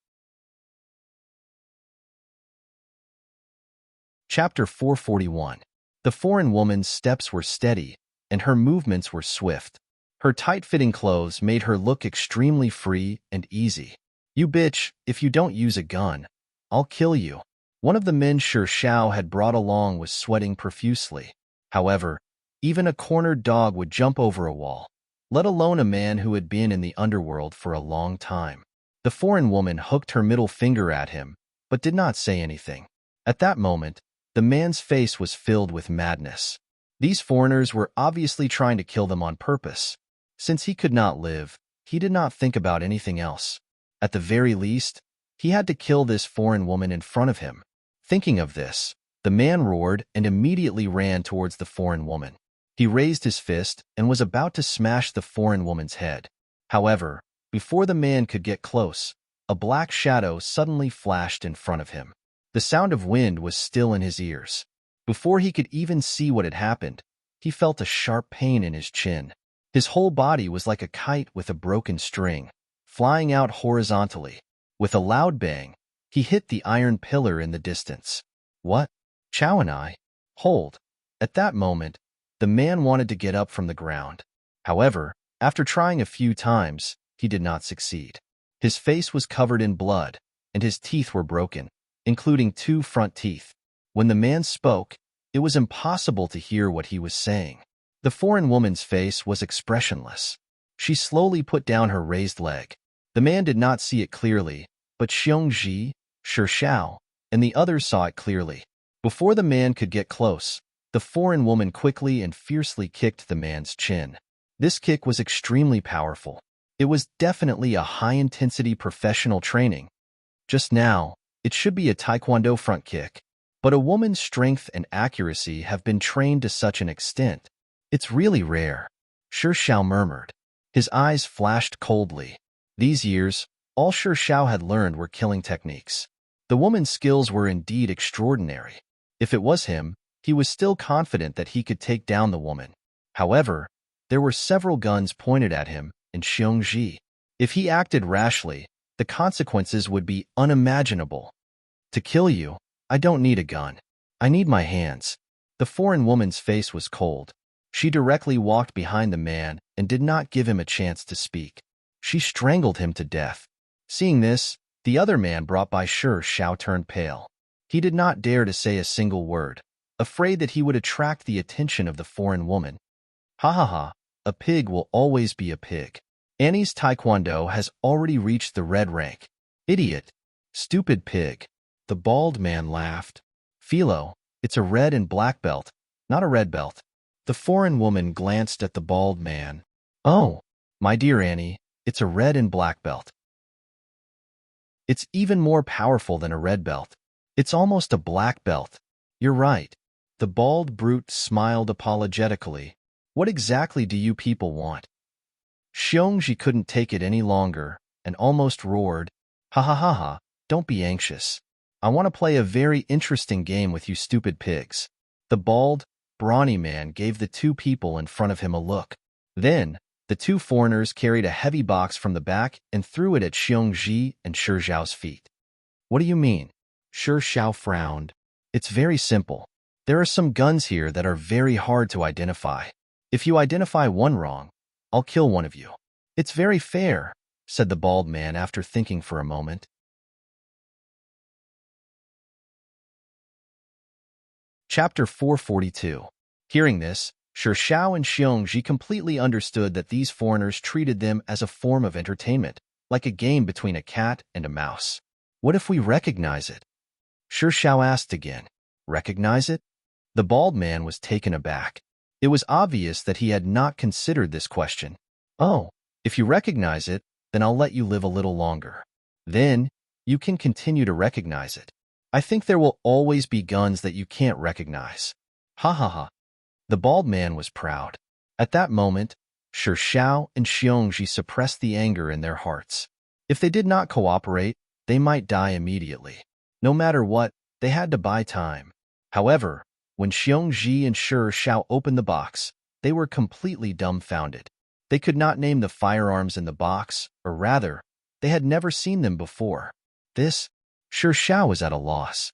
Chapter 441. The foreign woman's steps were steady, and her movements were swift. Her tight-fitting clothes made her look extremely free and easy. You bitch, if you don't use a gun, I'll kill you. One of the men Shi Xiao had brought along was sweating profusely. However, even a cornered dog would jump over a wall, let alone a man who had been in the underworld for a long time. The foreign woman hooked her middle finger at him, but did not say anything. At that moment, the man's face was filled with madness. These foreigners were obviously trying to kill them on purpose. Since he could not live, he did not think about anything else. At the very least, he had to kill this foreign woman in front of him. Thinking of this, the man roared and immediately ran towards the foreign woman. He raised his fist and was about to smash the foreign woman's head. However, before the man could get close, a black shadow suddenly flashed in front of him. The sound of wind was still in his ears. Before he could even see what had happened, he felt a sharp pain in his chin. His whole body was like a kite with a broken string, flying out horizontally. With a loud bang, he hit the iron pillar in the distance. What? Chow and I? Hold. At that moment, the man wanted to get up from the ground. However, after trying a few times, he did not succeed. His face was covered in blood, and his teeth were broken, including 2 front teeth. When the man spoke, it was impossible to hear what he was saying. The foreign woman's face was expressionless. She slowly put down her raised leg. The man did not see it clearly, but Xiongji, Shi Xiao, and the others saw it clearly. Before the man could get close, the foreign woman quickly and fiercely kicked the man's chin. This kick was extremely powerful. It was definitely a high-intensity professional training. Just now, it should be a taekwondo front kick, but a woman's strength and accuracy have been trained to such an extent. It's really rare, Shi Xiao murmured. His eyes flashed coldly. These years, all Shi Xiao had learned were killing techniques. The woman's skills were indeed extraordinary. If it was him, he was still confident that he could take down the woman. However, there were several guns pointed at him and Xiongji. If he acted rashly, the consequences would be unimaginable. To kill you, I don't need a gun. I need my hands. The foreign woman's face was cold. She directly walked behind the man and did not give him a chance to speak. She strangled him to death. Seeing this, the other man brought by Xiao turned pale. He did not dare to say a single word, afraid that he would attract the attention of the foreign woman. Ha ha ha, a pig will always be a pig. Annie's taekwondo has already reached the red rank. Idiot. Stupid pig. The bald man laughed. Philo, it's a red and black belt, not a red belt. The foreign woman glanced at the bald man. Oh, my dear Annie, it's a red and black belt. It's even more powerful than a red belt. It's almost a black belt. You're right. The bald brute smiled apologetically. What exactly do you people want? Xiongji couldn't take it any longer and almost roared, Ha ha ha ha, don't be anxious. I want to play a very interesting game with you stupid pigs. The bald, brawny man gave the two people in front of him a look. Then, the two foreigners carried a heavy box from the back and threw it at Xiongji and Shi Zhao's feet. What do you mean? Shi Zhao frowned. It's very simple. There are some guns here that are very hard to identify. If you identify one wrong, I'll kill one of you. It's very fair, said the bald man after thinking for a moment. Chapter 442. Hearing this, Shi Zhao and Xiongji completely understood that these foreigners treated them as a form of entertainment, like a game between a cat and a mouse. What if we recognize it? Shi Zhao asked again. Recognize it? The bald man was taken aback. It was obvious that he had not considered this question. Oh, if you recognize it, then I'll let you live a little longer. Then, you can continue to recognize it. I think there will always be guns that you can't recognize. Ha ha ha. The bald man was proud. At that moment, Shi Zhao and Xiongji suppressed the anger in their hearts. If they did not cooperate, they might die immediately. No matter what, they had to buy time. However, when Xiongji and Shi Zhao opened the box, they were completely dumbfounded. They could not name the firearms in the box, or rather, they had never seen them before. Shi Zhao was at a loss.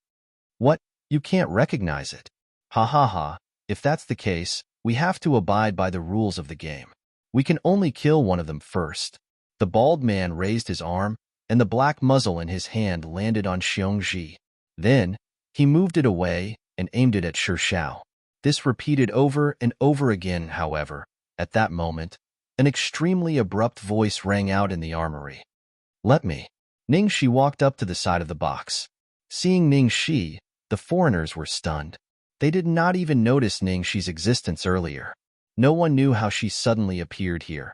What? You can't recognize it? Ha ha ha. If that's the case, we have to abide by the rules of the game. We can only kill one of them first. The bald man raised his arm, and the black muzzle in his hand landed on Xiongji. Then, he moved it away and aimed it at Shi Zhao. This repeated over and over again, however. At that moment, an extremely abrupt voice rang out in the armory. Let me. Ningxi walked up to the side of the box. Seeing Ningxi, the foreigners were stunned. They did not even notice Ningxi's existence earlier. No one knew how she suddenly appeared here.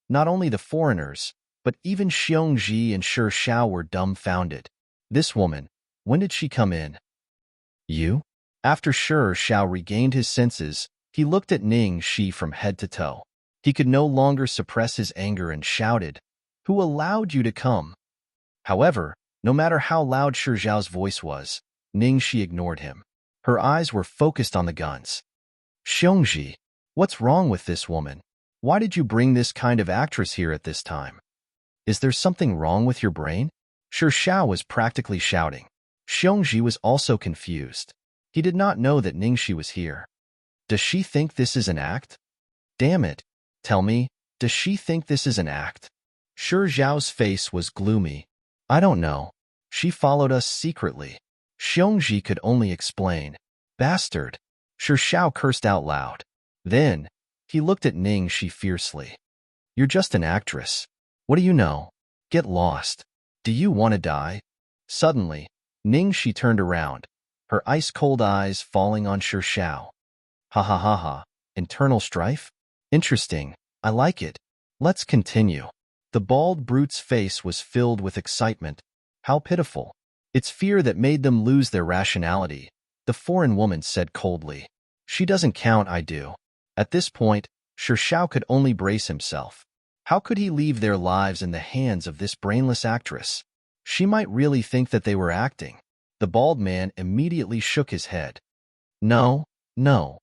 Not only the foreigners, but even Xiongji and Shi Zhao were dumbfounded. This woman, when did she come in? You? After Shi Zhao regained his senses, he looked at Ningxi from head to toe. He could no longer suppress his anger and shouted, Who allowed you to come? However, no matter how loud Shi Zhao's voice was, Ningxi ignored him. Her eyes were focused on the guns. Xiongji, what's wrong with this woman? Why did you bring this kind of actress here at this time? Is there something wrong with your brain? Shi Zhao was practically shouting. Xiongji was also confused. He did not know that Ningxi was here. Does she think this is an act? Damn it. Tell me, does she think this is an act? Shi Zhao's face was gloomy. I don't know. She followed us secretly. Xiongji could only explain. Bastard. Shi Zhao cursed out loud. Then, he looked at Ningxi fiercely. You're just an actress. What do you know? Get lost. Do you want to die? Suddenly, Ningxi turned around, her ice-cold eyes falling on Shi Zhao. Ha ha ha ha. Internal strife? Interesting. I like it. Let's continue. The bald brute's face was filled with excitement. How pitiful. It's fear that made them lose their rationality, the foreign woman said coldly. She doesn't count, I do. At this point, Shi Zhao could only brace himself. How could he leave their lives in the hands of this brainless actress? She might really think that they were acting. The bald man immediately shook his head. No, no.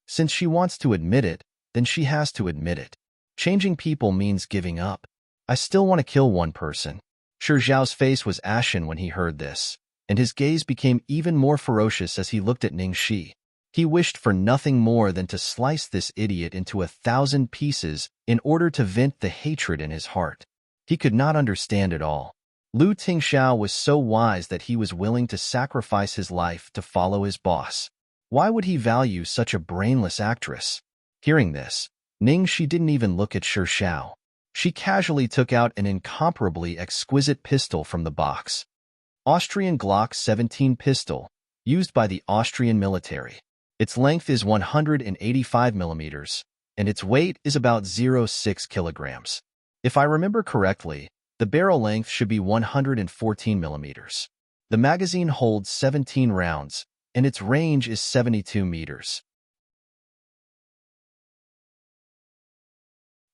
Since she wants to admit it, then she has to admit it. Changing people means giving up. I still want to kill one person. Shi Zhao's face was ashen when he heard this, and his gaze became even more ferocious as he looked at Ningxi. He wished for nothing more than to slice this idiot into 1,000 pieces in order to vent the hatred in his heart. He could not understand it all. Lu Tingxiao was so wise that he was willing to sacrifice his life to follow his boss. Why would he value such a brainless actress? Hearing this, Ningxi didn't even look at Shi Zhao. She casually took out an incomparably exquisite pistol from the box. Austrian Glock 17 pistol, used by the Austrian military. Its length is 185 millimeters, and its weight is about 0.6 kilograms. If I remember correctly, the barrel length should be 114 millimeters. The magazine holds 17 rounds, and its range is 72 meters.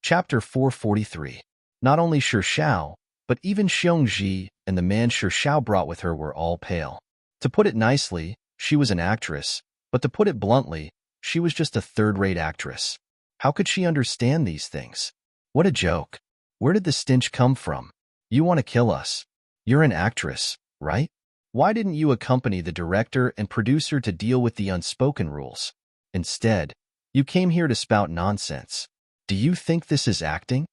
Chapter 443. Not only Shi Zhao, but even Xiongji and the man Shi Zhao brought with her were all pale. To put it nicely, she was an actress, but to put it bluntly, she was just a third-rate actress. How could she understand these things? What a joke. Where did the stench come from? You want to kill us. You're an actress, right? Why didn't you accompany the director and producer to deal with the unspoken rules? Instead, you came here to spout nonsense. Do you think this is acting?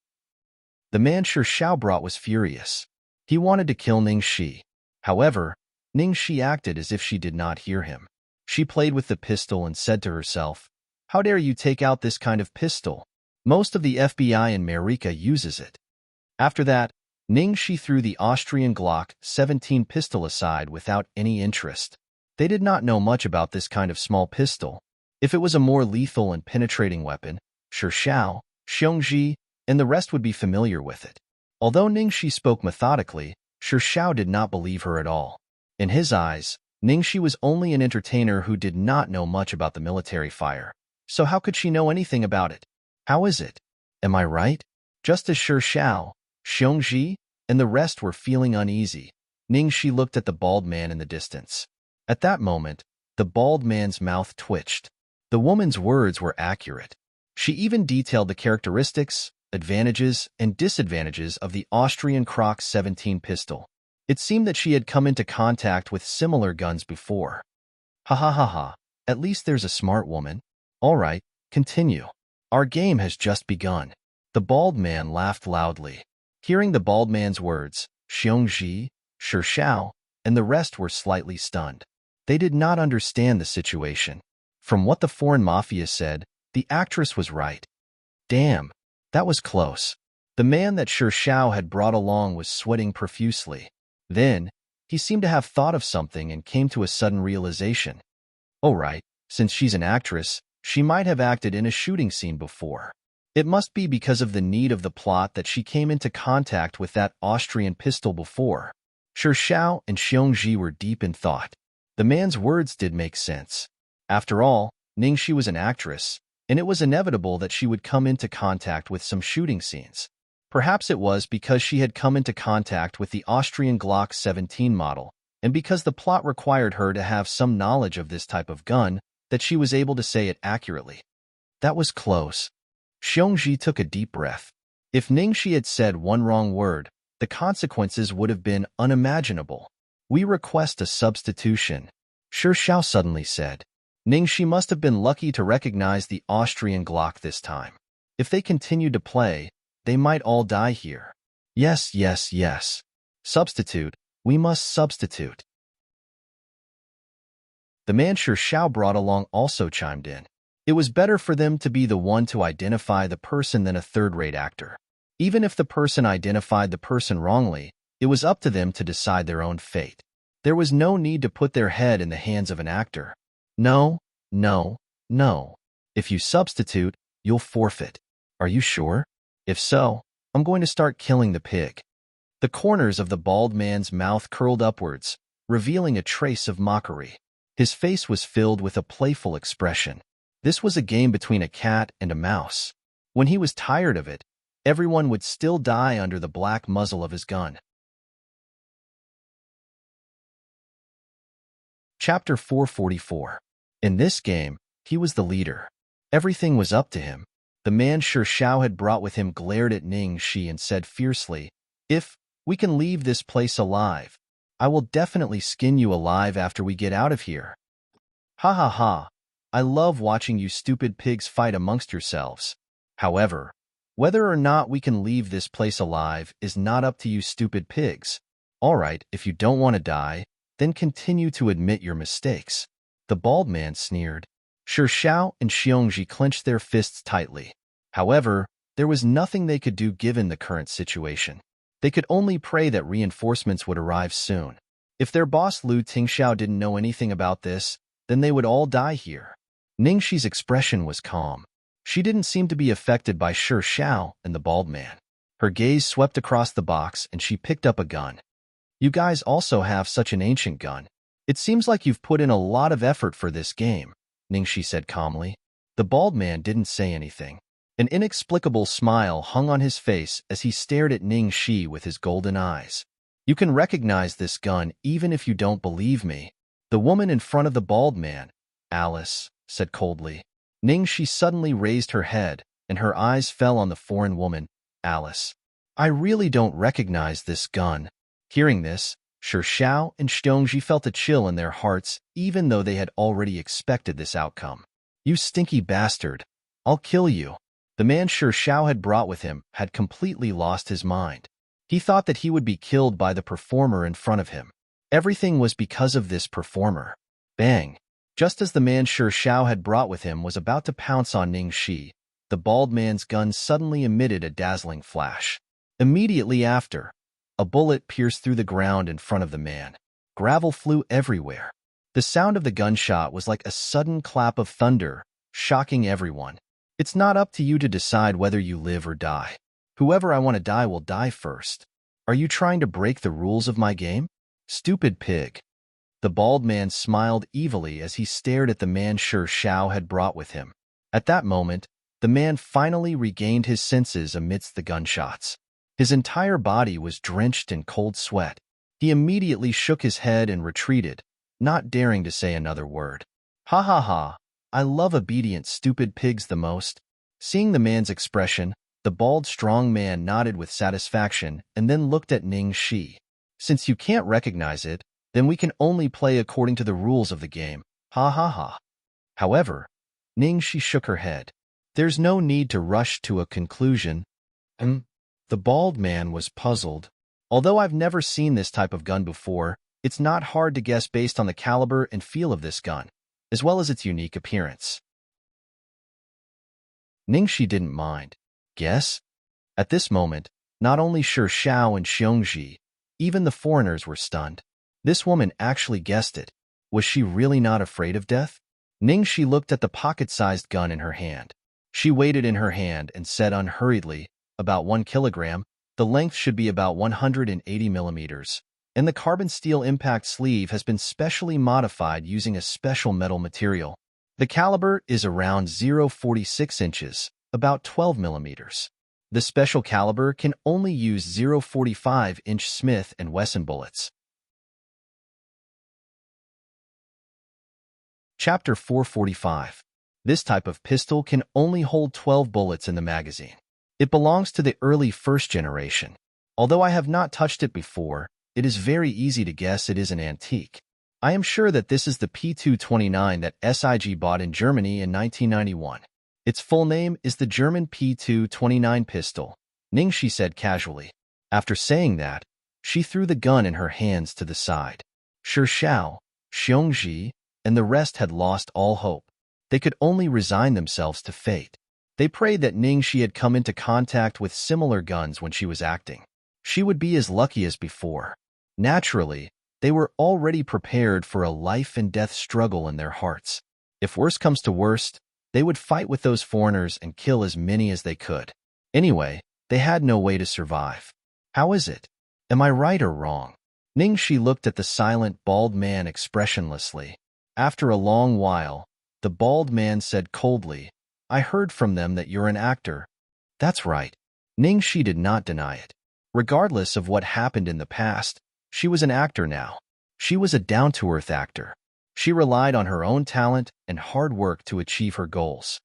The man Shi Zhao brought was furious. He wanted to kill Ningxi. However, Ningxi acted as if she did not hear him. She played with the pistol and said to herself, "How dare you take out this kind of pistol? Most of the FBI in America uses it." After that, Ningxi threw the Austrian Glock 17 pistol aside without any interest. They did not know much about this kind of small pistol. If it was a more lethal and penetrating weapon, Shi Zhao, Xiongji, and the rest would be familiar with it. Although Ningxi spoke methodically, Shi Zhao did not believe her at all. In his eyes, Ningxi was only an entertainer who did not know much about the military fire. So how could she know anything about it? How is it? Am I right? Just as Shi Zhao, Xiongji, and the rest were feeling uneasy, Ningxi looked at the bald man in the distance. At that moment, the bald man's mouth twitched. The woman's words were accurate. She even detailed the characteristics, advantages, and disadvantages of the Austrian Glock 17 pistol. It seemed that she had come into contact with similar guns before. Ha ha ha ha, at least there's a smart woman. All right, continue. Our game has just begun. The bald man laughed loudly. Hearing the bald man's words, Xiongji, Shi Zhao, and the rest were slightly stunned. They did not understand the situation. From what the foreign mafia said, the actress was right. Damn, that was close. The man that Shi Zhao had brought along was sweating profusely. Then, he seemed to have thought of something and came to a sudden realization. Oh right, since she's an actress, she might have acted in a shooting scene before. It must be because of the need of the plot that she came into contact with that Austrian pistol before. Shi Zhao and Xiongji were deep in thought. The man's words did make sense. After all, Ningxi was an actress, and it was inevitable that she would come into contact with some shooting scenes. Perhaps it was because she had come into contact with the Austrian Glock 17 model, and because the plot required her to have some knowledge of this type of gun, that she was able to say it accurately. That was close. Xiongji took a deep breath. If Ningxi had said one wrong word, the consequences would have been unimaginable. We request a substitution, Shi Zhao suddenly said. Ningxi must have been lucky to recognize the Austrian Glock this time. If they continued to play, they might all die here. Yes, yes, yes. Substitute, we must substitute. The man Shi Zhao brought along also chimed in. It was better for them to be the one to identify the person than a third-rate actor. Even if the person identified the person wrongly, it was up to them to decide their own fate. There was no need to put their head in the hands of an actor. No, no, no. If you substitute, you'll forfeit. Are you sure? If so, I'm going to start killing the pig. The corners of the bald man's mouth curled upwards, revealing a trace of mockery. His face was filled with a playful expression. This was a game between a cat and a mouse. When he was tired of it, everyone would still die under the black muzzle of his gun. Chapter 444. In this game, he was the leader. Everything was up to him. The man Shi Shao had brought with him glared at Ning Shi and said fiercely, "If we can leave this place alive, I will definitely skin you alive after we get out of here." Ha ha ha. I love watching you stupid pigs fight amongst yourselves. However, whether or not we can leave this place alive is not up to you stupid pigs. Alright, if you don't want to die, then continue to admit your mistakes. The bald man sneered. Shi Shao and Xiongji clenched their fists tightly. However, there was nothing they could do given the current situation. They could only pray that reinforcements would arrive soon. If their boss Lu Tingxiao didn't know anything about this, then they would all die here. Ningxi's expression was calm. She didn't seem to be affected by Shi Shao and the bald man. Her gaze swept across the box and she picked up a gun. You guys also have such an ancient gun. It seems like you've put in a lot of effort for this game, Ningxi said calmly. The bald man didn't say anything. An inexplicable smile hung on his face as he stared at Ningxi with his golden eyes. You can recognize this gun even if you don't believe me. The woman in front of the bald man, Alice, said coldly. Ningxi suddenly raised her head, and her eyes fell on the foreign woman, Alice. I really don't recognize this gun. Hearing this, Shi Shao and Xiongji felt a chill in their hearts, even though they had already expected this outcome. You stinky bastard. I'll kill you. The man Shi Shao had brought with him had completely lost his mind. He thought that he would be killed by the performer in front of him. Everything was because of this performer. Bang! Just as the man Shi Shao had brought with him was about to pounce on Ningxi, the bald man's gun suddenly emitted a dazzling flash. Immediately after, a bullet pierced through the ground in front of the man. Gravel flew everywhere. The sound of the gunshot was like a sudden clap of thunder, shocking everyone. It's not up to you to decide whether you live or die. Whoever I want to die will die first. Are you trying to break the rules of my game? Stupid pig. The bald man smiled evilly as he stared at the man Shi Shao had brought with him. At that moment, the man finally regained his senses amidst the gunshots. His entire body was drenched in cold sweat. He immediately shook his head and retreated, not daring to say another word. Ha ha ha, I love obedient stupid pigs the most. Seeing the man's expression, the bald strong man nodded with satisfaction and then looked at Ningxi. Since you can't recognize it, then we can only play according to the rules of the game. Ha ha ha. However, Ningxi shook her head. There's no need to rush to a conclusion. The bald man was puzzled. Although I've never seen this type of gun before, it's not hard to guess based on the caliber and feel of this gun, as well as its unique appearance. Ningxi didn't mind. Guess? At this moment, not only Shi Shao and Xiongji, even the foreigners were stunned. This woman actually guessed it. Was she really not afraid of death? Ningxi looked at the pocket-sized gun in her hand. She weighed it in her hand and said unhurriedly, about 1 kilogram, the length should be about 180 millimeters, and the carbon steel impact sleeve has been specially modified using a special metal material. The caliber is around 0.46 inches, about 12 millimeters. The special caliber can only use 0.45-inch Smith & Wesson bullets. Chapter 445. This type of pistol can only hold 12 bullets in the magazine. It belongs to the early first generation. Although I have not touched it before, it is very easy to guess it is an antique. I am sure that this is the P229 that SIG bought in Germany in 1991. Its full name is the German P229 pistol, Ningxi said casually. After saying that, she threw the gun in her hands to the side. Shi Shao, Xiongji, and the rest had lost all hope. They could only resign themselves to fate. They prayed that Ningxi had come into contact with similar guns when she was acting. She would be as lucky as before. Naturally, they were already prepared for a life-and-death struggle in their hearts. If worst comes to worst, they would fight with those foreigners and kill as many as they could. Anyway, they had no way to survive. How is it? Am I right or wrong? Ningxi looked at the silent, bald man expressionlessly. After a long while, the bald man said coldly, I heard from them that you're an actor. That's right. Ningxi did not deny it. Regardless of what happened in the past, she was an actor now. She was a down-to-earth actor. She relied on her own talent and hard work to achieve her goals.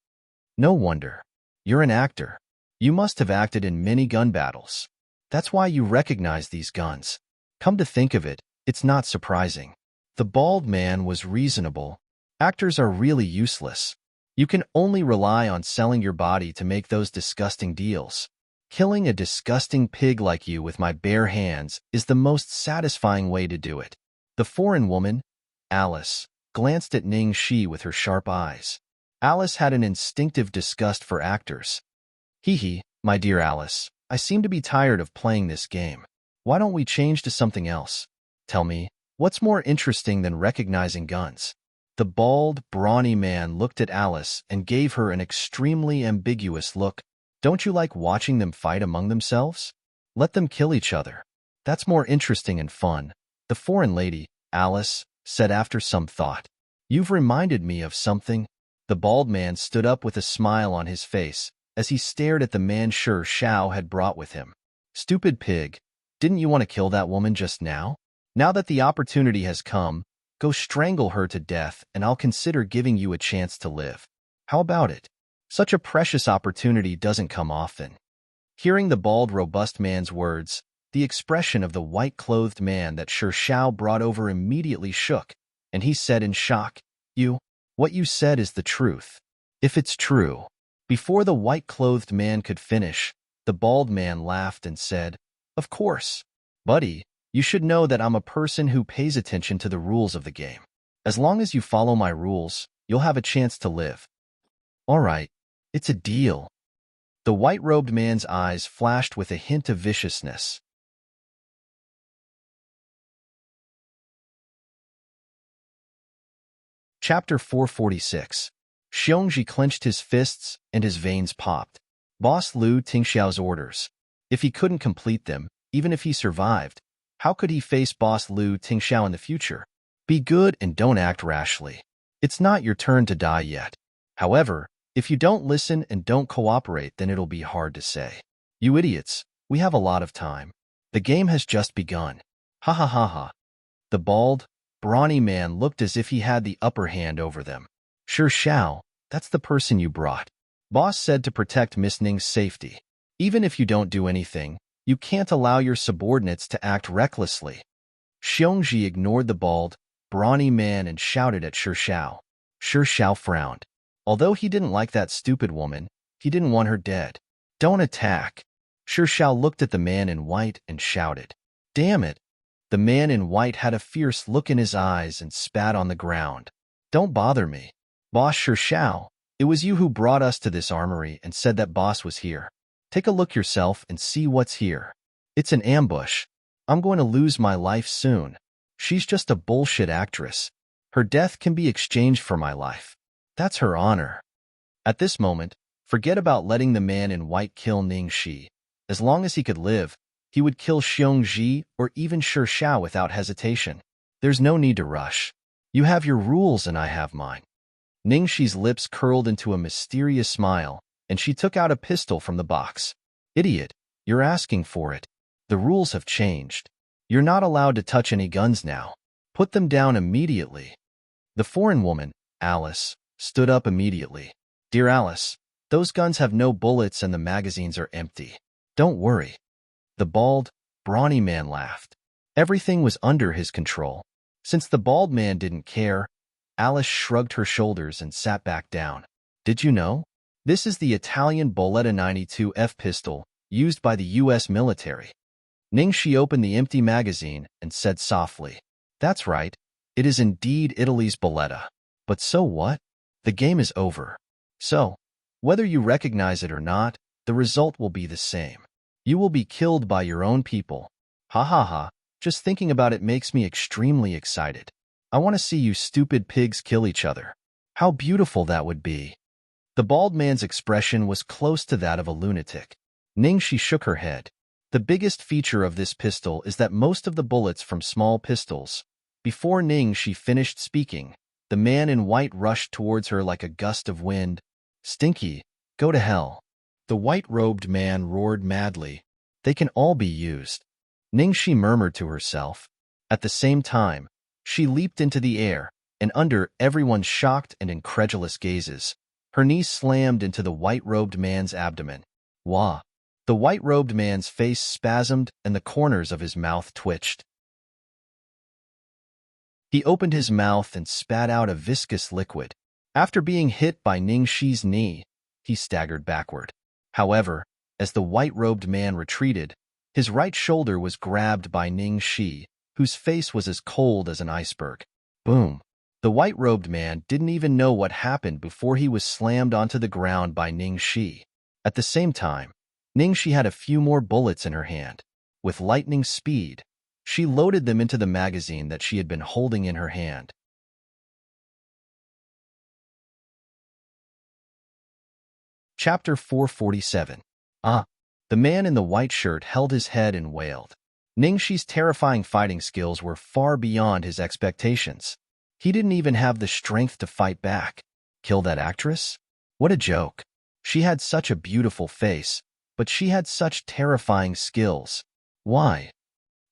No wonder. You're an actor. You must have acted in many gun battles. That's why you recognize these guns. Come to think of it, it's not surprising. The bald man was reasonable. Actors are really useless. You can only rely on selling your body to make those disgusting deals. Killing a disgusting pig like you with my bare hands is the most satisfying way to do it. The foreign woman, Alice, glanced at Ning Shi with her sharp eyes. Alice had an instinctive disgust for actors. Hee, my dear Alice, I seem to be tired of playing this game. Why don't we change to something else? Tell me, what's more interesting than recognizing guns? The bald, brawny man looked at Alice and gave her an extremely ambiguous look. Don't you like watching them fight among themselves? Let them kill each other. That's more interesting and fun. The foreign lady, Alice, said after some thought. You've reminded me of something. The bald man stood up with a smile on his face as he stared at the man Sure Shao had brought with him. Stupid pig, didn't you want to kill that woman just now? Now that the opportunity has come, go strangle her to death and I'll consider giving you a chance to live. How about it? Such a precious opportunity doesn't come often. Hearing the bald, robust man's words, the expression of the white-clothed man that Sure Shao brought over immediately shook, and he said in shock, What you said is the truth. If it's true. Before the white-clothed man could finish, the bald man laughed and said, Of course. Buddy, you should know that I'm a person who pays attention to the rules of the game. As long as you follow my rules, you'll have a chance to live. All right, it's a deal. The white-robed man's eyes flashed with a hint of viciousness. Chapter 446. Xiongji clenched his fists and his veins popped. Boss Lu Tingxiao's orders. If he couldn't complete them, even if he survived, how could he face Boss Lu Tingxiao in the future? Be good and don't act rashly. It's not your turn to die yet. However, if you don't listen and don't cooperate, then it'll be hard to say. You idiots, we have a lot of time. The game has just begun. Ha ha ha ha. The bald, brawny man looked as if he had the upper hand over them. Sure Shao, that's the person you brought. Boss said to protect Miss Ning's safety. Even if you don't do anything, you can't allow your subordinates to act recklessly. Xiongji ignored the bald, brawny man and shouted at Sure Shao. Sure Shao frowned. Although he didn't like that stupid woman, he didn't want her dead. Don't attack. Sure Shao looked at the man in white and shouted. Damn it. The man in white had a fierce look in his eyes and spat on the ground. Don't bother me. Boss Sure Shao, it was you who brought us to this armory and said that boss was here. Take a look yourself and see what's here. It's an ambush. I'm going to lose my life soon. She's just a bullshit actress. Her death can be exchanged for my life. That's her honor. At this moment, forget about letting the man in white kill Ning Shi. As long as he could live, he would kill Xiongji or even Sure Shao without hesitation. There's no need to rush. You have your rules and I have mine. Ning Shi's lips curled into a mysterious smile, and she took out a pistol from the box. Idiot, you're asking for it. The rules have changed. You're not allowed to touch any guns now. Put them down immediately. The foreign woman, Alice, stood up immediately. Dear Alice, those guns have no bullets and the magazines are empty. Don't worry. The bald, brawny man laughed. Everything was under his control. Since the bald man didn't care, Alice shrugged her shoulders and sat back down. Did you know? This is the Italian Boletta 92F pistol used by the U.S. military. Ning Shi opened the empty magazine and said softly, That's right, it is indeed Italy's Boletta. But so what? The game is over. So, whether you recognize it or not, the result will be the same. You will be killed by your own people. Ha ha ha, just thinking about it makes me extremely excited. I want to see you stupid pigs kill each other. How beautiful that would be. The bald man's expression was close to that of a lunatic. Ning Shi shook her head. The biggest feature of this pistol is that most of the bullets from small pistols. Before Ning Shi finished speaking, the man in white rushed towards her like a gust of wind. Stinky, go to hell. The white-robed man roared madly. They can all be used. Ning Shi murmured to herself. At the same time, she leaped into the air, and under everyone's shocked and incredulous gazes, her knee slammed into the white-robed man's abdomen. Wah! The white-robed man's face spasmed and the corners of his mouth twitched. He opened his mouth and spat out a viscous liquid. After being hit by Ning Shi's knee, he staggered backward. However, as the white-robed man retreated, his right shoulder was grabbed by Ning Shi, whose face was as cold as an iceberg. Boom! The white-robed man didn't even know what happened before he was slammed onto the ground by Ning Shi. At the same time, Ning Shi had a few more bullets in her hand. With lightning speed, she loaded them into the magazine that she had been holding in her hand. Chapter 447. The man in the white shirt held his head and wailed. Ning Shi's terrifying fighting skills were far beyond his expectations. He didn't even have the strength to fight back. Kill that actress? What a joke. She had such a beautiful face, but she had such terrifying skills. Why?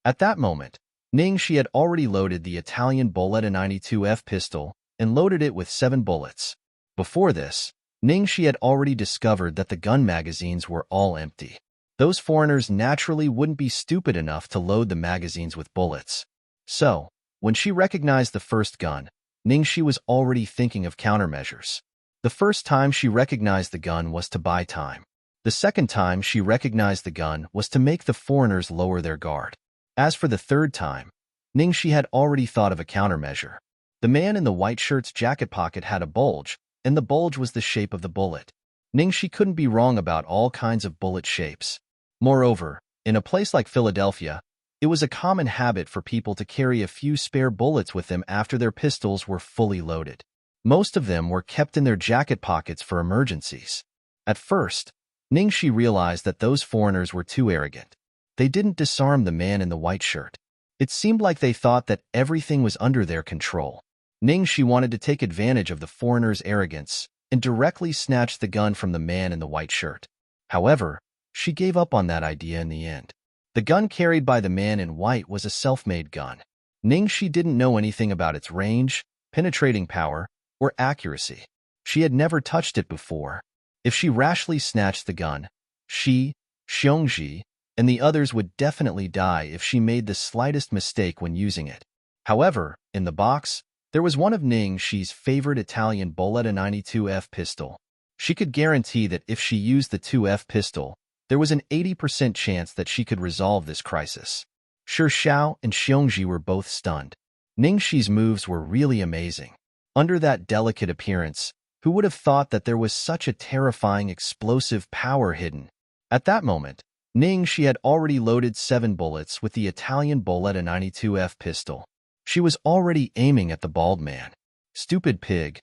At that moment, Ning Shi had already loaded the Italian Boletta 92F pistol and loaded it with 7 bullets. Before this, Ning Shi had already discovered that the gun magazines were all empty. Those foreigners naturally wouldn't be stupid enough to load the magazines with bullets. So, when she recognized the first gun, Ning Shi was already thinking of countermeasures. The first time she recognized the gun was to buy time. The second time she recognized the gun was to make the foreigners lower their guard. As for the third time, Ning Shi had already thought of a countermeasure. The man in the white shirt's jacket pocket had a bulge, and the bulge was the shape of the bullet. Ning Shi couldn't be wrong about all kinds of bullet shapes. Moreover, in a place like Philadelphia, it was a common habit for people to carry a few spare bullets with them after their pistols were fully loaded. Most of them were kept in their jacket pockets for emergencies. At first, Ning Shi realized that those foreigners were too arrogant. They didn't disarm the man in the white shirt. It seemed like they thought that everything was under their control. Ning Shi wanted to take advantage of the foreigner's arrogance and directly snatch the gun from the man in the white shirt. However, she gave up on that idea in the end. The gun carried by the man in white was a self-made gun. Ning Shi didn't know anything about its range, penetrating power, or accuracy. She had never touched it before. If she rashly snatched the gun, she, Xiongji, and the others would definitely die if she made the slightest mistake when using it. However, in the box, there was one of Ning Shi's favorite Italian Boletta 92F pistol. She could guarantee that if she used the 2F pistol, there was an 80% chance that she could resolve this crisis. Shi Xiao and Xiongji were both stunned. Ning Shi's moves were really amazing. Under that delicate appearance, who would have thought that there was such a terrifying explosive power hidden? At that moment, Ning Shi had already loaded 7 bullets with the Italian Boletta 92F pistol. She was already aiming at the bald man. Stupid pig,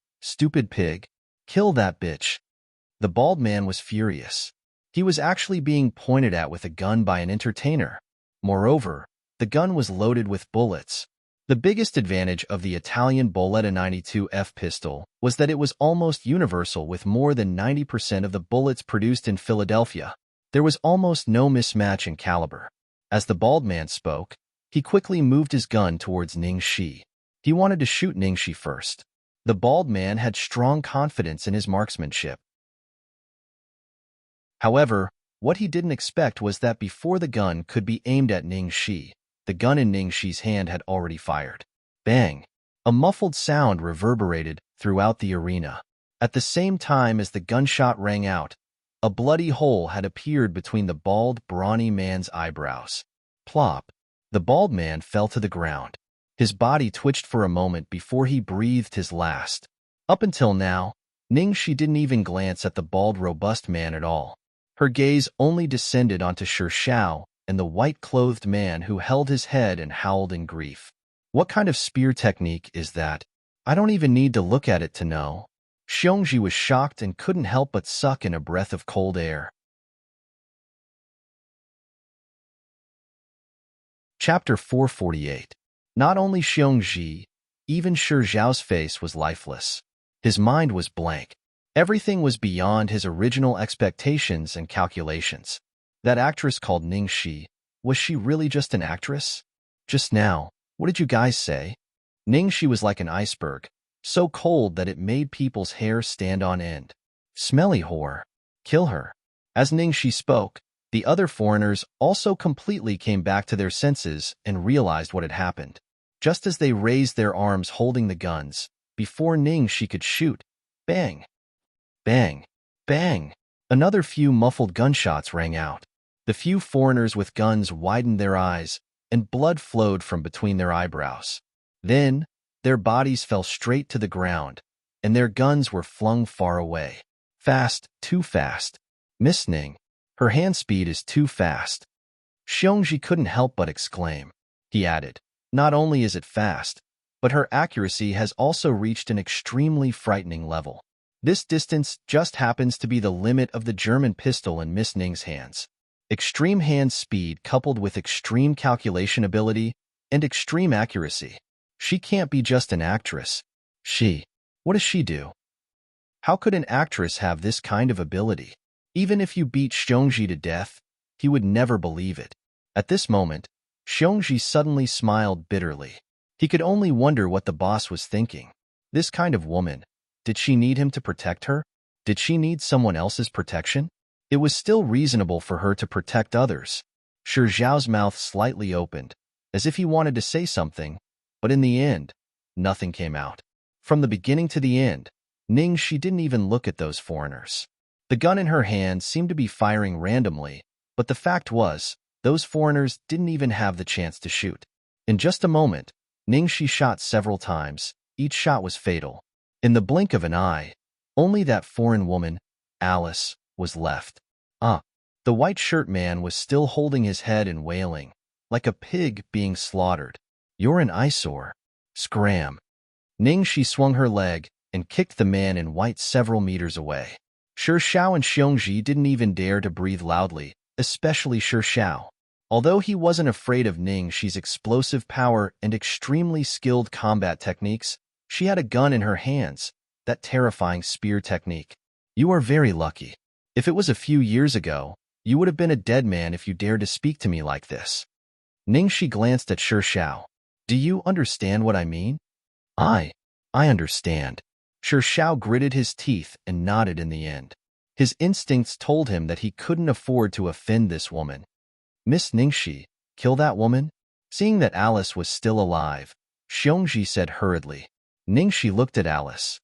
kill that bitch. The bald man was furious. He was actually being pointed at with a gun by an entertainer. Moreover, the gun was loaded with bullets. The biggest advantage of the Italian Boletta 92F pistol was that it was almost universal with more than 90% of the bullets produced in Philadelphia. There was almost no mismatch in caliber. As the bald man spoke, he quickly moved his gun towards Ning Shi. He wanted to shoot Ning Shi first. The bald man had strong confidence in his marksmanship. However, what he didn't expect was that before the gun could be aimed at Ning Shi, the gun in Ning Shi's hand had already fired. Bang! A muffled sound reverberated throughout the arena. At the same time as the gunshot rang out, a bloody hole had appeared between the bald, brawny man's eyebrows. Plop! The bald man fell to the ground. His body twitched for a moment before he breathed his last. Up until now, Ning Shi didn't even glance at the bald, robust man at all. Her gaze only descended onto Shi Xiao and the white-clothed man who held his head and howled in grief. What kind of spear technique is that? I don't even need to look at it to know. Xiongji was shocked and couldn't help but suck in a breath of cold air. Chapter 448. Not only Xiongji, even Shi Zhao's face was lifeless. His mind was blank. Everything was beyond his original expectations and calculations. That actress called Ning Shi, was she really just an actress? Just now, what did you guys say? Ning Shi was like an iceberg, so cold that it made people's hair stand on end. Smelly whore. Kill her. As Ningxi spoke, the other foreigners also completely came back to their senses and realized what had happened. Just as they raised their arms holding the guns, before Ningxi could shoot, bang, bang, bang, another few muffled gunshots rang out. The few foreigners with guns widened their eyes, and blood flowed from between their eyebrows. Then, their bodies fell straight to the ground, and their guns were flung far away. Fast, too fast. Miss Ning, her hand speed is too fast. Xiongji couldn't help but exclaim. He added, not only is it fast, but her accuracy has also reached an extremely frightening level. This distance just happens to be the limit of the German pistol in Miss Ning's hands. Extreme hand speed coupled with extreme calculation ability and extreme accuracy. She can't be just an actress. What does she do? How could an actress have this kind of ability? Even if you beat Xiongji to death, he would never believe it. At this moment, Xiongji suddenly smiled bitterly. He could only wonder what the boss was thinking. This kind of woman, did she need him to protect her? Did she need someone else's protection? It was still reasonable for her to protect others. Shi Zhao's mouth slightly opened, as if he wanted to say something, but in the end, nothing came out. From the beginning to the end, Ningxi didn't even look at those foreigners. The gun in her hand seemed to be firing randomly, but the fact was, those foreigners didn't even have the chance to shoot. In just a moment, Ningxi shot several times. Each shot was fatal. In the blink of an eye, only that foreign woman, Alice, was left. The white shirt man was still holding his head and wailing, like a pig being slaughtered. You're an eyesore. Scram. Ningxi swung her leg and kicked the man in white several meters away. Shi Zhao and Xiongji didn't even dare to breathe loudly, especially Shi Zhao. Although he wasn't afraid of Ningxi's explosive power and extremely skilled combat techniques, she had a gun in her hands, that terrifying spear technique. You are very lucky. If it was a few years ago, you would have been a dead man if you dared to speak to me like this. Ningxi glanced at Shi Zhao. Do you understand what I mean? I understand. Shi Zhao gritted his teeth and nodded in the end. His instincts told him that he couldn't afford to offend this woman. Miss Ningxi, kill that woman? Seeing that Alice was still alive, Xiongji said hurriedly. Ningxi looked at Alice.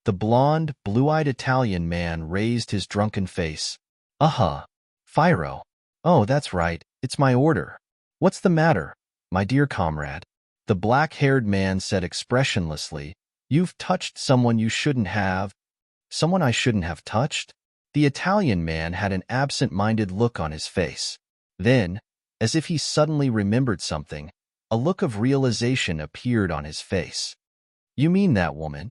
The blond, blue-eyed Italian man raised his drunken face. Firo. Oh, that's right, it's my order. What's the matter, my dear comrade? The black-haired man said expressionlessly, You've touched someone you shouldn't have. Someone I shouldn't have touched? The Italian man had an absent-minded look on his face. Then, as if he suddenly remembered something, a look of realization appeared on his face. You mean that woman?